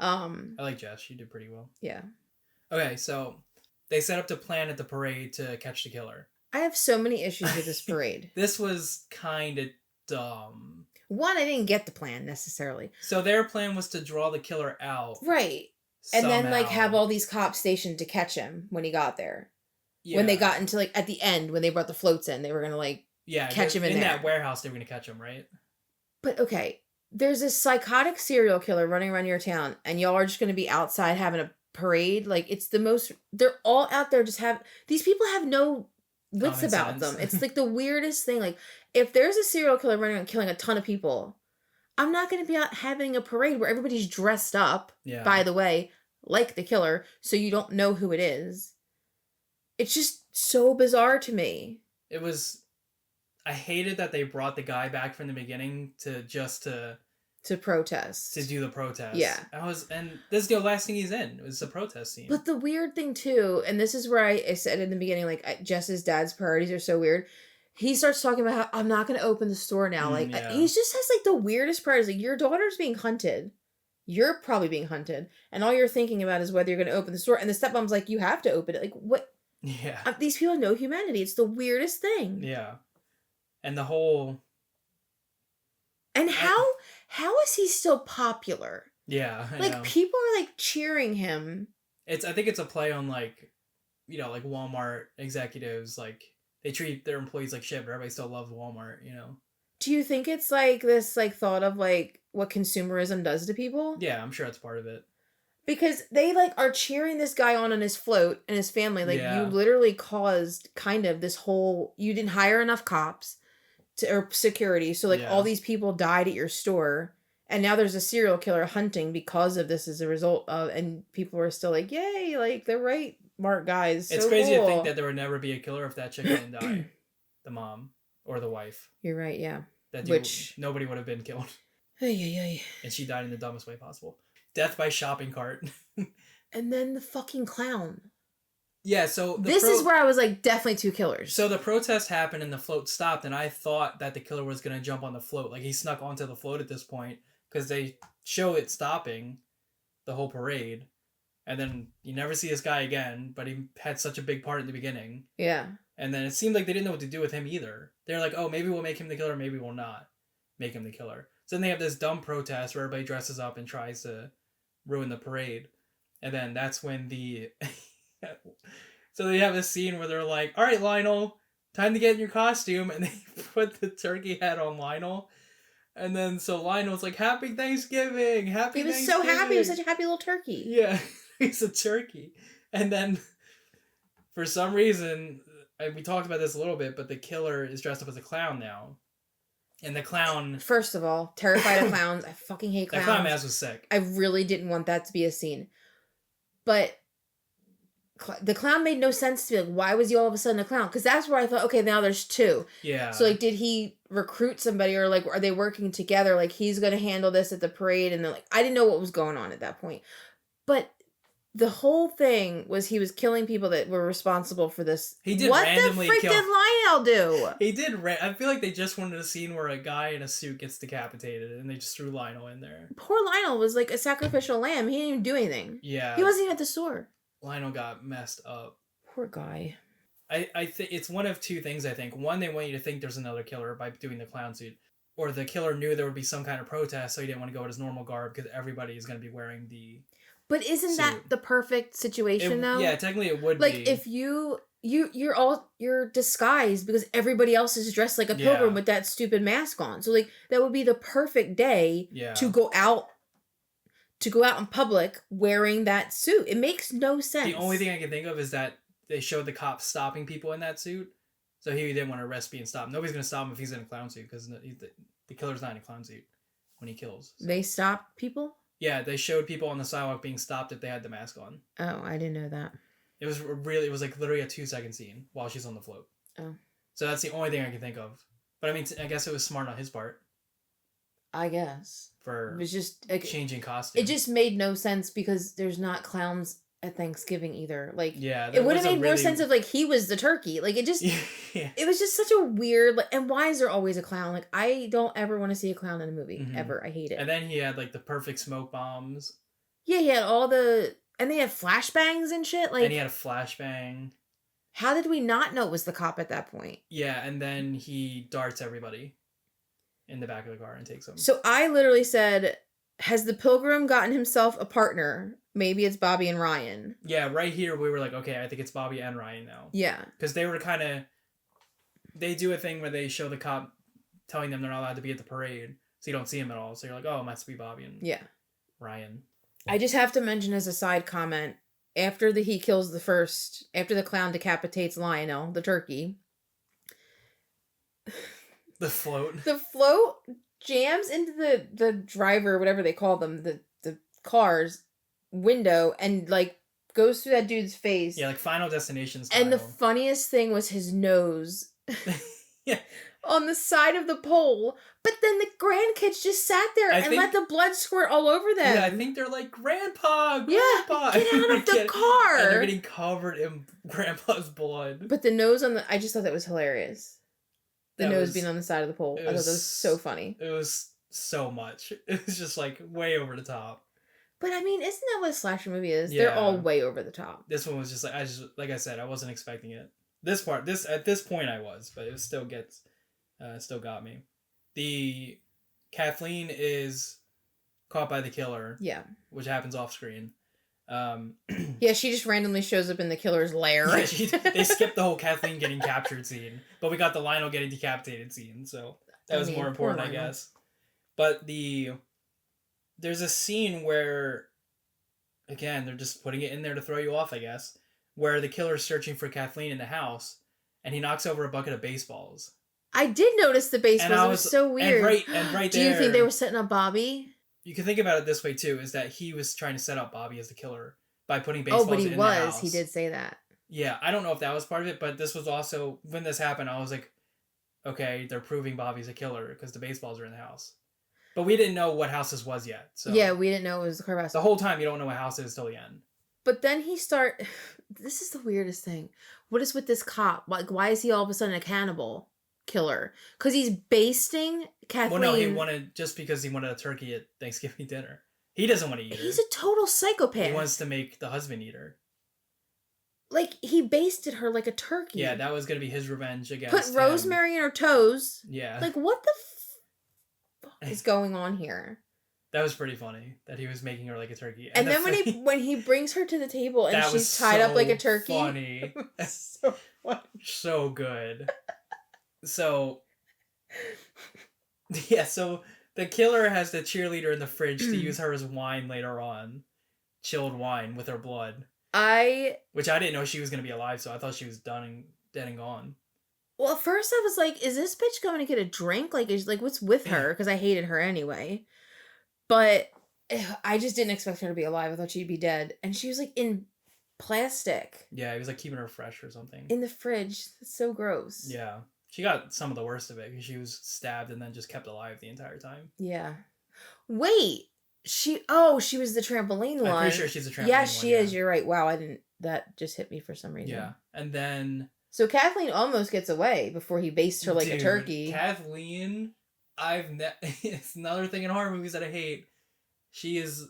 I like Jess. She did pretty well. Yeah. Okay, so they set up to plan at the parade to catch the killer. I have so many issues with this parade. This was kind of dumb. One, I didn't get the plan necessarily. So their plan was to draw the killer out. Right. And then like somehow. have all these cops stationed to catch him when he got there. Yeah. When they got into like at the end when they brought the floats in, they were gonna like catch him in there. that warehouse. They were gonna catch him, right? But okay, there's this psychotic serial killer running around your town, and y'all are just gonna be outside having a parade. Like it's the most. They're all out there. Just have these people have no wits Common about sense. them. It's like the weirdest thing. Like if there's a serial killer running around killing a ton of people, I'm not gonna be out having a parade where everybody's dressed up. Yeah. By the way, like the killer, so you don't know who it is. It's just so bizarre to me. It was. I hated that they brought the guy back from the beginning to protest. to do the protest. Yeah. And this is the last thing he's in. It was the protest scene. But the weird thing too, and this is where I said in the beginning, like Jess's dad's priorities are so weird. He starts talking about how I'm not going to open the store now. Like yeah. he just has like the weirdest priorities. Like your daughter's being hunted. You're probably being hunted, and all you're thinking about is whether you're going to open the store. And the stepmom's like, you have to open it. Like what? Yeah. These people have no humanity. It's the weirdest thing. Yeah. And the whole. And how is he still popular? Yeah. I Like know. people are like cheering him. I think it's a play on like, like Walmart executives, like they treat their employees like shit, but everybody still loves Walmart, Do you think it's like this like thought of like what consumerism does to people? Yeah, I'm sure that's part of it. Because they like are cheering this guy on his float and his family. Like Yeah. you literally caused kind of this whole. You didn't hire enough cops or security, so like Yeah. all these people died at your store, and now there's a serial killer hunting because of this as a result of. And people are still like, "Yay!" Like they're right, smart guys. It's so crazy cool. to think that there would never be a killer if that chick didn't die, the mom or the wife. You're right. Yeah. That nobody would have been killed, Ay. and she died in the dumbest way possible. Death by shopping cart. And then the fucking clown. Yeah, so This is where I was like, definitely two killers. So the protest happened and the float stopped, and I thought that the killer was gonna jump on the float. Like he snuck onto the float at this point because they show it stopping the whole parade, and then you never see this guy again. But he had such a big part in the beginning. Yeah. And then it seemed like they didn't know what to do with him either. They're like, oh, maybe we'll make him the killer, maybe we'll not make him the killer. So then they have this dumb protest where everybody dresses up and tries to ruin the parade. And then that's when the... So they have a scene where they're like, all right, Lionel, time to get in your costume. And they put the turkey head on Lionel. And then so Lionel's like, happy Thanksgiving, happy He was Thanksgiving. so happy. He was such a happy little turkey. Yeah, he's a turkey. And then for some reason, we talked about this a little bit, but the killer is dressed up as a clown now. And the clown... First of all, terrified of clowns. I fucking hate That clowns. clown mask was sick. I really didn't want that to be a scene. But the clown made no sense to me. Like, why was he all of a sudden a clown? Because that's where I thought, okay, now there's two. Yeah. So, like, did he recruit somebody, or, like, are they working together? Like, he's going to handle this at the parade, and then, like, I didn't know what was going on at that point. But the whole thing was he was killing people that were responsible for this. He did what randomly the frick kill... did Lionel do? He did... I feel like they just wanted a scene where a guy in a suit gets decapitated, and they just threw Lionel in there. Poor Lionel was, like, a sacrificial lamb. He didn't even do anything. Yeah. He wasn't even at the store. Lionel got messed up. Poor guy. I think it's one of two things, I think. One, they want you to think there's another killer by doing the clown suit. Or the killer knew there would be some kind of protest, so he didn't want to go with his normal garb because everybody is going to be wearing the... But isn't that suit. the perfect situation, though? Yeah, technically it would like, be. if you're disguised because everybody else is dressed like a pilgrim with that stupid mask on. So, like, that would be the perfect day to go out in public wearing that suit. It makes no sense. The only thing I can think of is that they showed the cops stopping people in that suit. So he didn't want to arrest being stopped. Nobody's going to stop him if he's in a clown suit because the killer's not in a clown suit when he kills. So. They stop people? Yeah, they showed people on the sidewalk being stopped if they had the mask on. Oh, I didn't know that. It was like literally a 2-second scene while she's on the float. Oh. So that's the only thing I can think of. But I mean, I guess it was smart on his part I guess. for It was just changing costume. it just made no sense because there's not clowns at Thanksgiving either. Like, yeah, it would have made more sense if like he was the turkey. Like, it just yeah. it was just such a weird, like, and why is there always a clown? Like, I don't ever want to see a clown in a movie ever. I hate it. And then he had like the perfect smoke bombs. Yeah, he had and they had flashbangs and shit. Like, And he had a flashbang. how did we not know it was the cop at that point? Yeah, and then he darts everybody in the back of the car and takes them. So I literally said, has the pilgrim gotten himself a partner? Maybe it's Bobby and Ryan. Yeah, right here we were like, okay, I think it's Bobby and Ryan now. Yeah. Because they were kind of... They do a thing where they show the cop telling them they're not allowed to be at the parade. So you don't see him at all. So you're like, oh, it must be Bobby and Ryan. I just have to mention as a side comment, after the clown decapitates Lionel, the turkey. The float. The float jams into the driver, whatever they call them, the car's window, and like goes through that dude's face. Yeah, like Final Destination style. And the funniest thing was his nose. Yeah. On the side of the pole. But then the grandkids just sat there and let the blood squirt all over them. Yeah, I think they're like, Grandpa! Yeah, Grandpa! get out of the car! And they're getting covered in Grandpa's blood. But the nose I just thought that was hilarious. The nose being on the side of the pole. I thought that was so funny. It was so much. It was just like way over the top. But I mean, isn't that what a slasher movie is? Yeah. They're all way over the top. This one was just like I said, I wasn't expecting it. At this point I was, but it still got me. The Kathleen is caught by the killer. Yeah. Which happens off screen. Yeah, she just randomly shows up in the killer's lair. Yeah, they skipped the whole Kathleen getting captured scene, but we got the Lionel getting decapitated scene, so that was more important, I guess. But there's a scene where, again, they're just putting it in there to throw you off, I guess, where the killer's searching for Kathleen in the house, and he knocks over a bucket of baseballs. I did notice the baseballs. It was so weird. And right Do you think they were setting up Bobby? You can think about it this way too: is that he was trying to set up Bobby as the killer by putting baseballs in the house. Oh, but he was. He did say that. Yeah, I don't know if that was part of it, but this was also when this happened. I was like, okay, they're proving Bobby's a killer because the baseballs are in the house. But we didn't know what house this was yet. So yeah, we didn't know it was the Carver house. The whole time you don't know what house it is till the end. But then this is the weirdest thing. What is with this cop? Like, why is he all of a sudden a cannibal killer? Because he's basting Kathleen. Well, no, he wanted because he wanted a turkey at Thanksgiving dinner. He doesn't want to eat her. He's a total psychopath. He wants to make the husband eat her. Like, he basted her like a turkey. Yeah, that was going to be his revenge against Put rosemary in her toes. Yeah. Like, what the fuck is going on here? That was pretty funny that he was making her like a turkey. And then when he brings her to the table and she's tied up like a turkey. Funny. So funny. So good. So yeah, so the killer has the cheerleader in the fridge to use her as wine later on. Chilled wine with her blood. Which I didn't know she was going to be alive, so I thought she was dead and gone. Well, at first I was like, is this bitch going to get a drink? Like, what's with her? Because I hated her anyway. But I just didn't expect her to be alive. I thought she'd be dead. And she was like in plastic. Yeah, he was like keeping her fresh or something. In the fridge. That's so gross. Yeah. She got some of the worst of it because she was stabbed and then just kept alive the entire time. Yeah. Wait. She was the trampoline one. I'm pretty sure she's a trampoline one. Yeah, she is. You're right. Wow, that just hit me for some reason. Yeah. And then... So Kathleen almost gets away before he bastes her like a turkey. Kathleen, it's another thing in horror movies that I hate. She is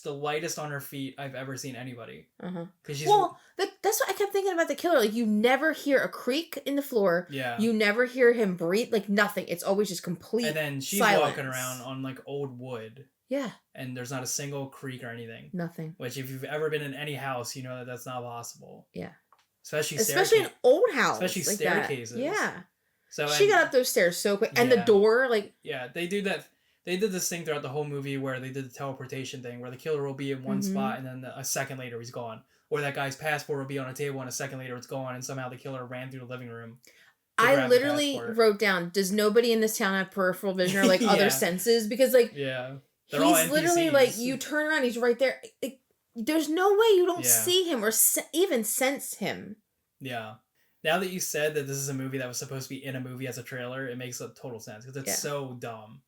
the lightest on her feet I've ever seen anybody. Uh-huh. That's what I kept thinking about the killer. Like, you never hear a creak in the floor. Yeah. You never hear him breathe. Like, nothing. It's always just complete And then she's silence. walking around on, like, old wood. Yeah. And there's not a single creak or anything. Nothing. Which, if you've ever been in any house, you know that that's not possible. Yeah. Especially an old house. Especially like staircases. That. Yeah. So she got up those stairs so quick. And the door, like... Yeah, they do that. They did this thing throughout the whole movie where they did the teleportation thing, where the killer will be in one spot and then a second later he's gone. Or that guy's passport will be on a table and a second later it's gone and somehow the killer ran through the living room. I literally wrote down, does nobody in this town have peripheral vision or like other senses? Because like... Yeah. They're all He's literally like, NPCs. you turn around, he's right there. Like, there's no way you don't Yeah. see him or even sense him. Yeah. Now that you said that this is a movie that was supposed to be in a movie as a trailer, it makes a total sense because it's so dumb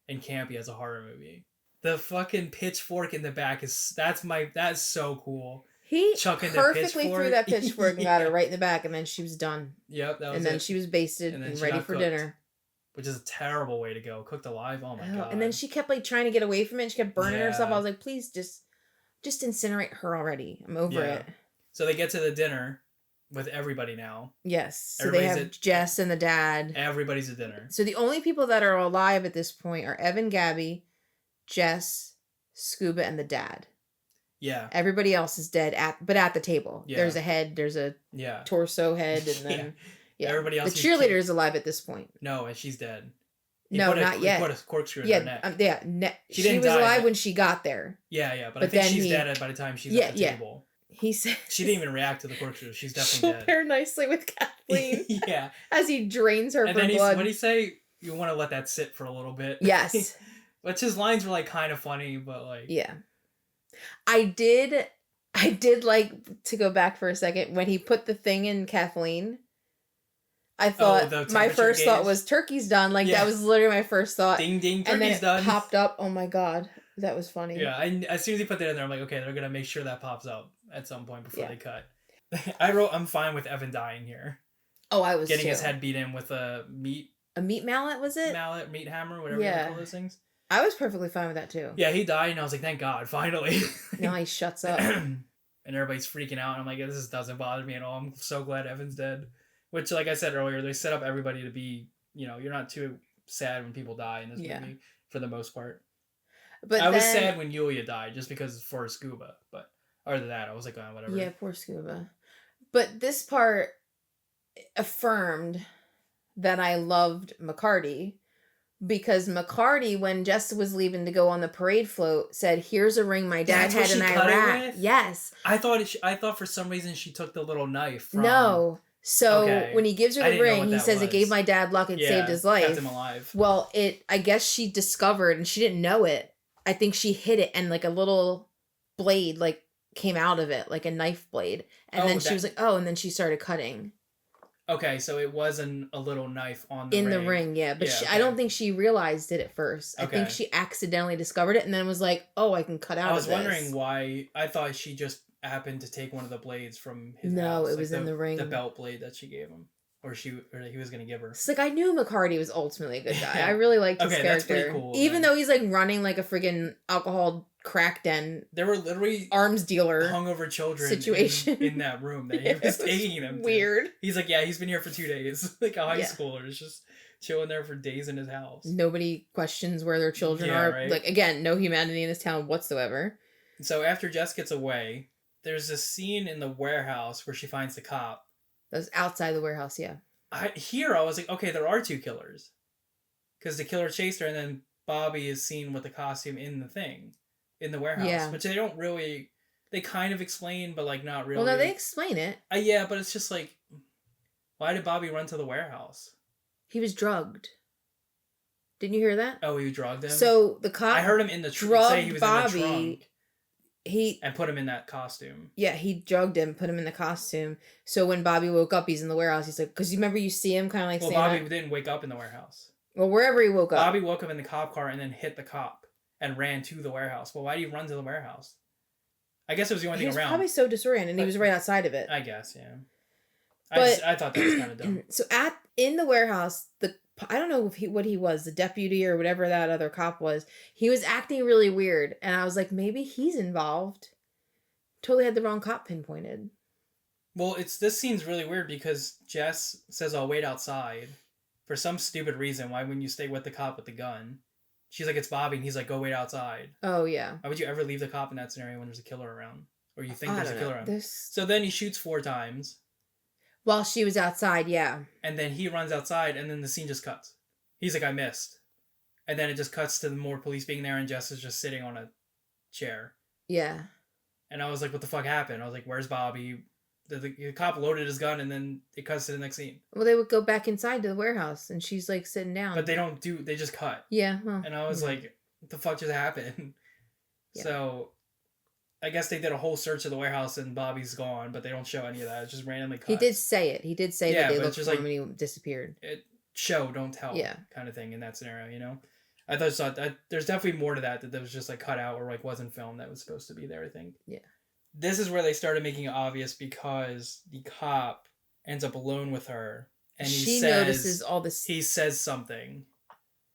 and campy as a horror movie. The fucking pitchfork in the back that's so cool. He Chucking the perfectly pitchfork. threw that pitchfork and Yeah. got her right in the back, and then she was done. Yep, that was And then it. she was basted And then and she ready got for cooked. dinner. Which is a terrible way to go. Cooked alive. Oh my god. And then she kept like trying to get away from it. She kept burning herself. Yeah. I was like, please just incinerate her already. I'm over Yeah. it. So they get to the dinner with everybody now. Yes. So they have Jess and the dad. Everybody's at dinner. So the only people that are alive at this point are Evan, Gabby, Jess, Scuba, and the dad. Yeah. Everybody else is dead at the table. Yeah. There's a head, there's a Yeah. torso head, and then Everybody else. the cheerleader is alive at this point. No, and she's dead. No, not yet. He put a corkscrew in her neck. She didn't was die, alive but- when she got there. Yeah, but I But think then she's dead by the time she's at the table. He said She didn't even react to the corkscrew. She's she'll definitely dead. pair nicely with Kathleen Yeah. as he drains her And for then blood. what did he say? You want to let that sit for a little bit. Yes. Which his lines were like kind of funny, but like Yeah. I did like to go back for a second when he put the thing in Kathleen. I thought the my temperature first thought gauge? was turkey's done. Like Yeah. that was literally my first thought. ding ding, and then turkey's it done. popped up. Oh my god, that was funny. Yeah, as soon as he put that in there, I'm like, okay, they're gonna make sure that pops up at some point before Yeah. they cut. I wrote, I'm fine with Evan dying here, Oh, I was getting too. his head beat in with a meat mallet, was it? mallet, meat hammer, whatever Yeah. you call those things. I was perfectly fine with that too. Yeah, he died, and I was like, thank God, finally. Now he shuts up. And everybody's freaking out, and I'm like, this doesn't bother me at all. I'm so glad Evan's dead. Which, like I said earlier, they set up everybody to be, you're not too sad when people die in this movie, for the most part. But I was sad when Yulia died, just because for Scuba, but other than that, I was like, oh, whatever. Yeah, poor Scuba. But this part affirmed that I loved McCarty, because McCarty, when Jess was leaving to go on the parade float, said, "Here's a ring my dad That's what had in she cut it Iraq." with? Yes. I thought for some reason she took the little knife from... No. So Okay. when he gives her I the didn't know ring, what he that says it was. gave my dad luck. It saved his life. kept him alive. Well, I guess she discovered, and she didn't know it. I think she hit it, and like a little blade like came out of it, like a knife blade. And then she was like, "Oh," and then she started cutting. Okay, so it wasn't a little knife on the In ring. the ring, yeah. But Yeah, I don't think she realized it at first. I think Okay. she accidentally discovered it and then was like, "Oh, I can cut out I was of this." wondering why. I thought she just happened to take one of the blades from his No, house, it like was in the ring. The belt blade that she gave him. Or that he was going to give her. It's like I knew McCarty was ultimately a good guy. Yeah. I really liked his Okay, that's character. pretty cool, Even then. though he's like running like a friggin' alcohol crack den There were literally arms dealer. hungover children situation. in that room that he It was was taking them to. Weird. He's like, yeah, he's been here for 2 days. Like a high Yeah. schooler is just chilling there for days in his house. Nobody questions where their children Yeah, are. right. Like, again, no humanity in this town whatsoever. So after Jess gets away, there's this scene in the warehouse where she finds the cop. That's outside the warehouse, yeah. I was like, okay, there are 2 killers. Because the killer chased her, and then Bobby is seen with the costume in the warehouse. Yeah. Which they don't really, they kind of explain, but like not really. Well, no, they explain it. Yeah, but it's just like, why did Bobby run to the warehouse? He was drugged. Didn't you hear that? Oh, you drugged him? So the cop I heard him in the drugged say he was Bobby. in the trunk He and put him in that costume. Yeah, he drugged him, put him in the costume. So when Bobby woke up, he's in the warehouse. He's like, because you remember you see him kind of like Well, standing Bobby up. didn't wake up in the warehouse. Well, wherever he woke up. Bobby woke up in the cop car and then hit the cop and ran to the warehouse. Well, why did he run to the warehouse? I guess it was the only He thing was around. probably so disoriented, and he But- was right outside of it. I guess, yeah. But- I thought that was kind of dumb. So in the warehouse, I don't know what he was, the deputy or whatever that other cop was. He was acting really weird, and I was like, maybe he's involved. Totally had the wrong cop pinpointed. Well, this scene's really weird because Jess says, "I'll wait outside," for some stupid reason. Why wouldn't you stay with the cop with the gun? She's like, "It's Bobby," and he's like, "Go wait outside." Oh yeah. Why would you ever leave the cop in that scenario when there's a killer around, or you think I there's a don't killer know. around? This So then he shoots 4 times, while she was outside, yeah. and then he runs outside, and then the scene just cuts. He's like, "I missed," and then it just cuts to more police being there, and Jess is just sitting on a chair. Yeah. And I was like, "What the fuck happened?" I was like, "Where's Bobby?" The cop loaded his gun, and then it cuts to the next scene. Well, they would go back inside to the warehouse, and she's like sitting down. But they don't do. They just cut. Yeah. Well, And I was yeah. like, what the fuck just happened? Yeah. So I guess they did a whole search of the warehouse and Bobby's gone, but they don't show any of that. It's just randomly cut. He did say it. He did say Yeah, that they but looked it's for just him and he disappeared. It show, don't tell. Yeah. Kind of thing in that scenario, you know? I thought there's definitely more to that was just like cut out or like wasn't filmed that was supposed to be there, I think. Yeah. This is where they started making it obvious because the cop ends up alone with her and she notices all this. He says something.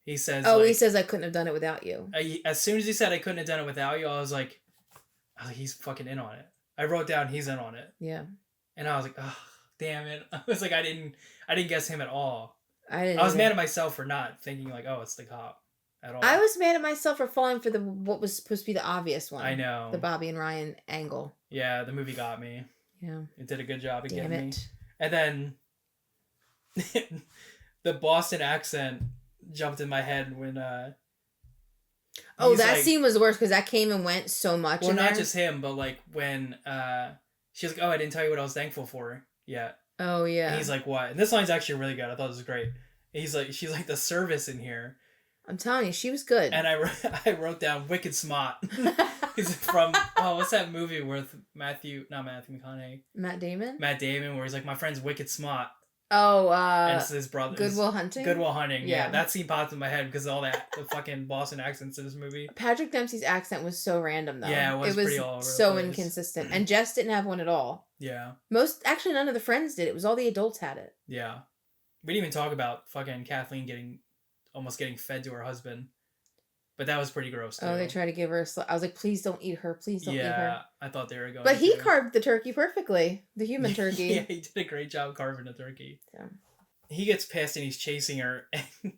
He says, "Oh, he says I couldn't have done it without you." As soon as he said I couldn't have done it without you, I was like, he's fucking in on it. I wrote down he's in on it. Yeah. And I was like, oh, damn it. I was like, I didn't guess him at all. I was mad at myself for not thinking like, oh, it's the cop at all. I was mad at myself for falling for what was supposed to be the obvious one. I know. The Bobby and Ryan angle. Yeah, the movie got me. Yeah. It did a good job of Damn getting it. me. And then the Boston accent jumped in my head when oh, that scene was the worst because that came and went so much. Well, not just him, but like when she's like, "Oh, I didn't tell you what I was thankful for yet." Oh yeah. And he's like, "What?" And this line's actually really good. I thought it was great. He's like, she's like the service in here. I'm telling you, she was good. And I wrote down Wicked Smart. He's from what's that movie with Matthew McConaughey? Matt Damon, where he's like, my friend's wicked smart. Oh, and it's his brother. Good Will Hunting. Yeah, that scene popped in my head because of all the fucking Boston accents in this movie. Patrick Dempsey's accent was so random though. Yeah, it was pretty all over so the place. Inconsistent, and Jess didn't have one at all. Yeah. Actually, none of the friends did. It was all the adults had it. Yeah, we didn't even talk about fucking Kathleen almost getting fed to her husband. But that was pretty gross, too. Oh, they tried to give her I was like, please don't eat her. Please don't eat her. Yeah, I thought they were going But he carved the turkey perfectly. The human turkey. Yeah, he did a great job carving a turkey. Yeah. He gets pissed and he's chasing her. And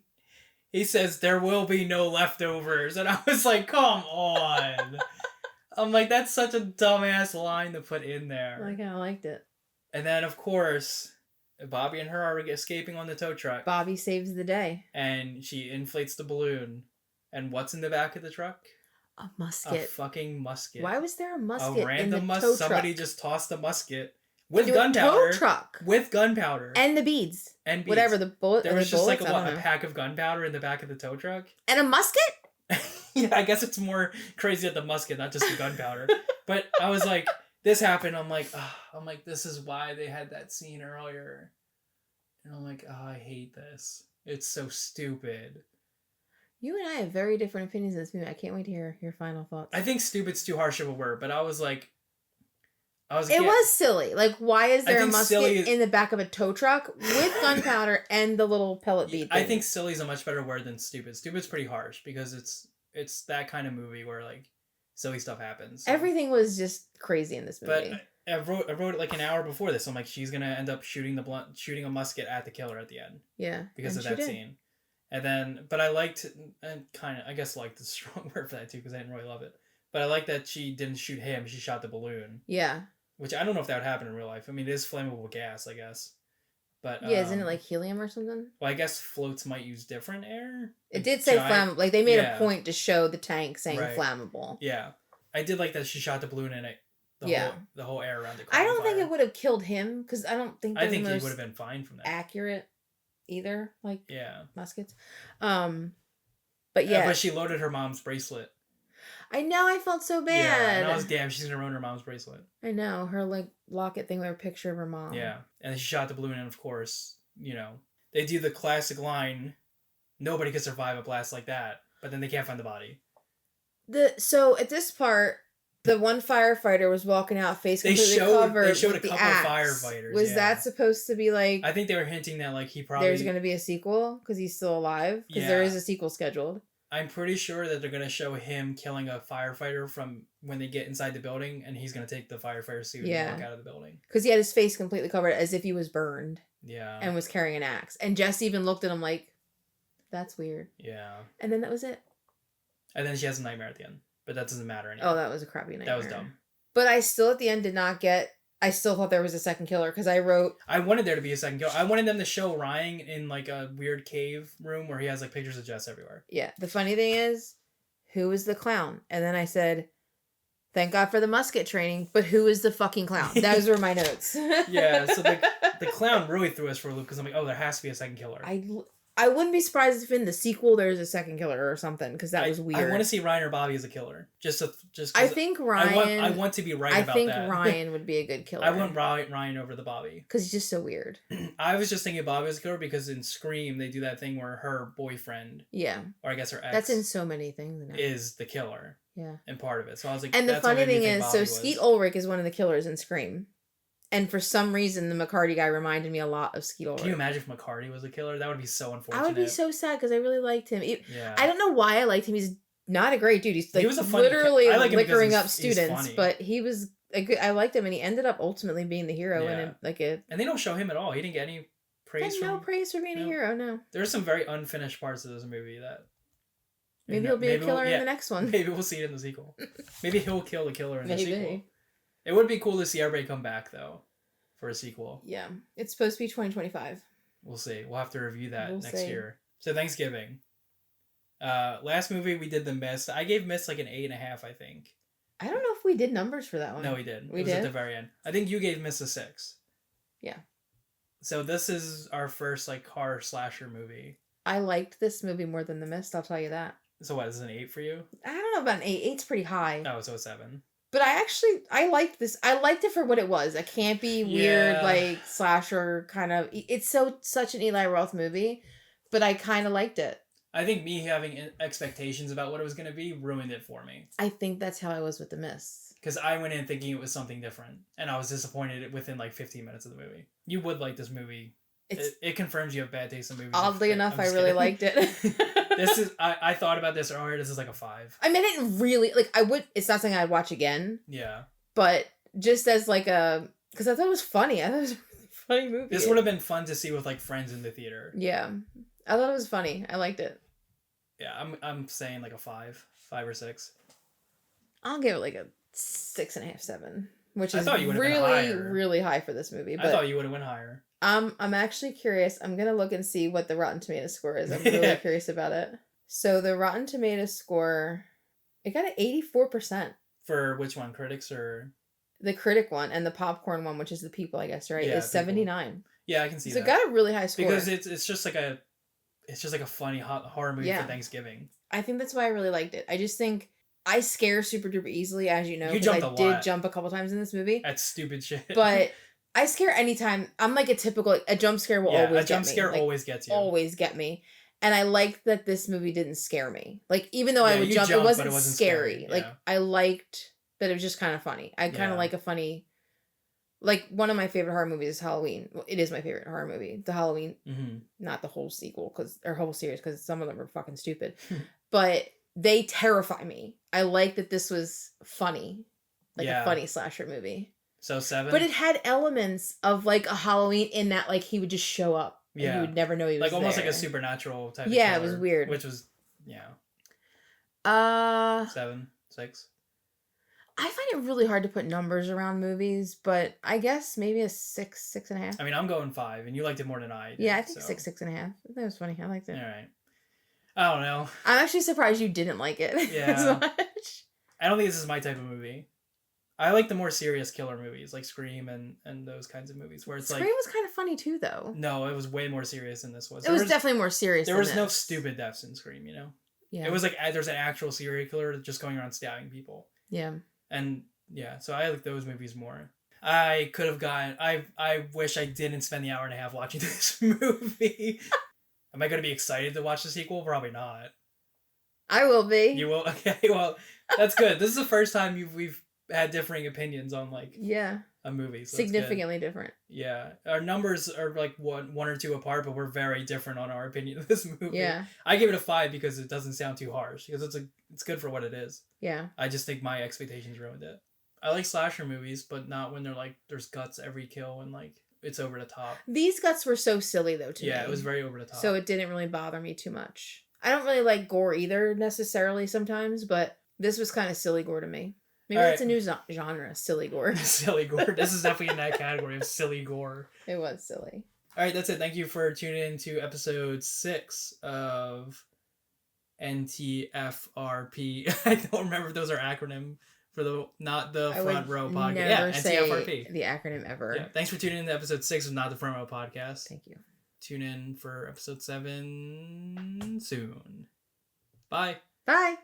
he says, there will be no leftovers. And I was like, come on. I'm like, that's such a dumbass line to put in there. I kind of liked it. And then, of course, Bobby and her are escaping on the tow truck. Bobby saves the day. And she inflates the balloon. And what's in the back of the truck? A musket. A fucking musket. Why was there a musket a random in the tow truck? Somebody just tossed a musket with gunpowder. Tow truck. With gunpowder. And the beads. And beads. Whatever, the bullet. There was just bullets, like a pack of gunpowder in the back of the tow truck. And a musket? Yeah, I guess it's more crazy at the musket, not just the gunpowder. But I was like, this happened. I'm like, this is why they had that scene earlier. And I'm like, I hate this. It's so stupid. You and I have very different opinions of this movie. I can't wait to hear your final thoughts. I think stupid's too harsh of a word, but I was like, it was silly. Like, why is there a musket in the back of a tow truck with gunpowder and the little pellet bead thing? I think silly is a much better word than stupid. Stupid's pretty harsh because it's that kind of movie where like silly stuff happens. So. Everything was just crazy in this movie. But I wrote it like an hour before this. I'm like, she's gonna end up shooting a musket at the killer at the end. Yeah, because of that scene. And then, but I liked, and kind of, I guess liked is a strong word for that too, because I didn't really love it. But I like that she didn't shoot him, she shot the balloon. Yeah. Which I don't know if that would happen in real life. I mean, it is flammable gas, I guess. But yeah, isn't it like helium or something? Well, I guess floats might use different air. It did say flammable. Like, they made a point to show the tank saying flammable. Yeah. I did like that she shot the balloon in it. The whole air around it. I don't think it would have killed him, because I don't think he would have been fine from that. Accurate either, like muskets. But but she loaded her mom's bracelet. I know, I felt so bad. Yeah, and I was damn, she's gonna ruin her mom's bracelet. I know, her like locket thing with a picture of her mom. Yeah, and then she shot the balloon, and of course, they do the classic line, nobody could survive a blast like that, but then they can't find the body. So at this part, the one firefighter was walking out face completely covered. They showed a couple of axe. firefighters. Was that supposed to be like? I think they were hinting that like he probably there's going to be a sequel because he's still alive, because there is a sequel scheduled. I'm pretty sure that they're going to show him killing a firefighter from when they get inside the building, and he's going to take the firefighter suit and walk out of the building. Because he had his face completely covered as if he was burned. Yeah. And was carrying an axe, and Jess even looked at him like, "That's weird." Yeah. And then that was it. And then she has a nightmare at the end. But that doesn't matter anymore. Oh, that was a crappy nightmare. That was dumb. But I still, at the end, did not get... I still thought there was a second killer, because I wrote... I wanted there to be a second killer. I wanted them to show Ryan in, like, a weird cave room where he has, like, pictures of Jess everywhere. Yeah. The funny thing is, who is the clown? And then I said, thank God for the musket training, but who is the fucking clown? Those were my notes. Yeah, so the clown really threw us for a loop, because I'm like, oh, there has to be a second killer. I wouldn't be surprised if in the sequel there's a second killer or something, because that was weird. I want to see Ryan or Bobby as a killer. Just I think Ryan. I want to be right I about think that. Ryan would be a good killer. I want Ryan over the Bobby. Because he's just so weird. I was just thinking Bobby as a killer because in Scream they do that thing where her boyfriend, Yeah. or I guess her ex, That's in so many things now. is the killer. Yeah. And part of it. So I was like, And the that's what funny made me thing think is, Bobby so was. Skeet Ulrich is one of the killers in Scream. And for some reason, the McCarty guy reminded me a lot of Skeet Ulrich. Can you imagine if McCarty was a killer? That would be so unfortunate. I would be so sad because I really liked him. Yeah. I don't know why I liked him. He's not a great dude. He's like He was a funny literally I like him because liquoring he's up students, funny. but he was a good. I liked him, and he ended up ultimately being the hero. Yeah. And like a And they don't show him at all. He didn't get any praise from. no praise for being a hero. No, There's some very unfinished parts of this movie that. maybe he'll be a killer in the next one. Maybe we'll see it in the sequel. Maybe he'll kill the killer in the Maybe. sequel. It would be cool to see everybody come back though, for a sequel. Yeah, it's supposed to be 2025. We'll see. We'll have to review that We'll next see. year. So Thanksgiving. Last movie we did The Mist. I gave Mist like an 8.5, I think. I don't know if we did numbers for that one. No, we did. We it was did? at the very end. I think you gave Mist a 6. Yeah. So this is our first like horror slasher movie. I liked this movie more than The Mist. I'll tell you that. So what, is this an 8 for you? I don't know about an 8. 8's pretty high. Oh, so a 7. But I liked this. I liked it for what it was. A campy, weird, Yeah. like slasher kind of. It's such an Eli Roth movie, but I kind of liked it. I think me having expectations about what it was going to be ruined it for me. I think that's how I was with The Mist. Because I went in thinking it was something different. And I was disappointed within like 15 minutes of the movie. You would like this movie. It confirms you have bad taste in movies. Oddly enough, I'm I just really kidding. liked it. This is, I thought about this earlier. This is like a 5. I mean, I didn't really, like, it's not something I'd watch again, Yeah. but just as like because I thought it was funny. I thought it was a really funny movie. This would have been fun to see with like friends in the theater. Yeah. I thought it was funny. I liked it. Yeah, I'm saying like a 5 or 6. I'll give it like a 6.5, 7, which I is thought you would've been really, higher. really high for this movie. But I thought you would have went higher. I'm actually curious. I'm gonna look and see what the Rotten Tomatoes score is. I'm really curious about it. So the Rotten Tomatoes score, it got an 84%. For which one, critics or? The critic one and the popcorn one, which is the people, I guess, right, Yeah, is 79. Yeah, I can see So that. it got a really high score. Because it's just like a funny horror movie Yeah. for Thanksgiving. I think that's why I really liked it. I just think I scare super duper easily, as you know. You 'cause jumped I a did lot. jump a couple times in this movie. That's stupid shit. But I scare anytime. I'm like a typical, a jump scare will yeah, always a jump get me. scare Like, always gets you. always get me. And I liked that this movie didn't scare me. Like, even though I Yeah, would you jump, jumped, it but wasn't, it wasn't scary. scary, Like, yeah. I liked that it was just kind of funny. I kind Yeah. of like a funny, like, one of my favorite horror movies is Halloween. Well, it is my favorite horror movie. The Halloween, Mm-hmm. not the whole sequel, or whole series, because some of them are fucking stupid. But they terrify me. I like that this was funny. Like Yeah. a funny slasher movie. So 7. But it had elements of like a Halloween in that like he would just show up. And Yeah. you would never know he was like almost there. like a supernatural type. Yeah, of it was killer, weird. Which was 7, 6. I find it really hard to put numbers around movies, but I guess maybe a 6, 6.5. I mean, I'm going 5, and you liked it more than I did. Yeah, I think so. 6, 6.5. That was funny. I liked it. All right. I don't know. I'm actually surprised you didn't like it as Yeah. much. I don't think this is my type of movie. I like the more serious killer movies, like Scream and those kinds of movies, where it's Scream like, was kind of funny too, though. no, it was way more serious than this was. It was definitely more serious. There than was no this. stupid deaths in Scream, you know? Yeah. It was like there's an actual serial killer just going around stabbing people. Yeah. And yeah, so I like those movies more. I could have gotten, I wish I didn't spend the hour and a half watching this movie. Am I going to be excited to watch the sequel? Probably not. I will be. You will? Okay, well, that's good. This is the first time we've had differing opinions on like Yeah. a movie. So that's good. Significantly different. Yeah, our numbers are like one or two apart, but we're very different on our opinion of this movie. Yeah. I give it a 5 because it doesn't sound too harsh, because it's good for what it is. Yeah. I just think my expectations ruined it. I like slasher movies, but not when they're like there's guts every kill and like it's over the top. These guts were so silly though to me. Yeah, it was very over the top. So it didn't really bother me too much. I don't really like gore either necessarily sometimes, but this was kind of silly gore to me. Maybe All that's right. a new genre, silly gore. Silly gore. This is definitely in that category of silly gore. It was silly. All right, that's it. Thank you for tuning in to episode 6 of NTFRP. I don't remember if those are acronym for not the I front would row podcast. never Yeah, say NTFRP. the acronym ever. Yeah, thanks for tuning in to episode 6 of Not the Front Row Podcast. Thank you. tune in for episode 7 soon. Bye. Bye.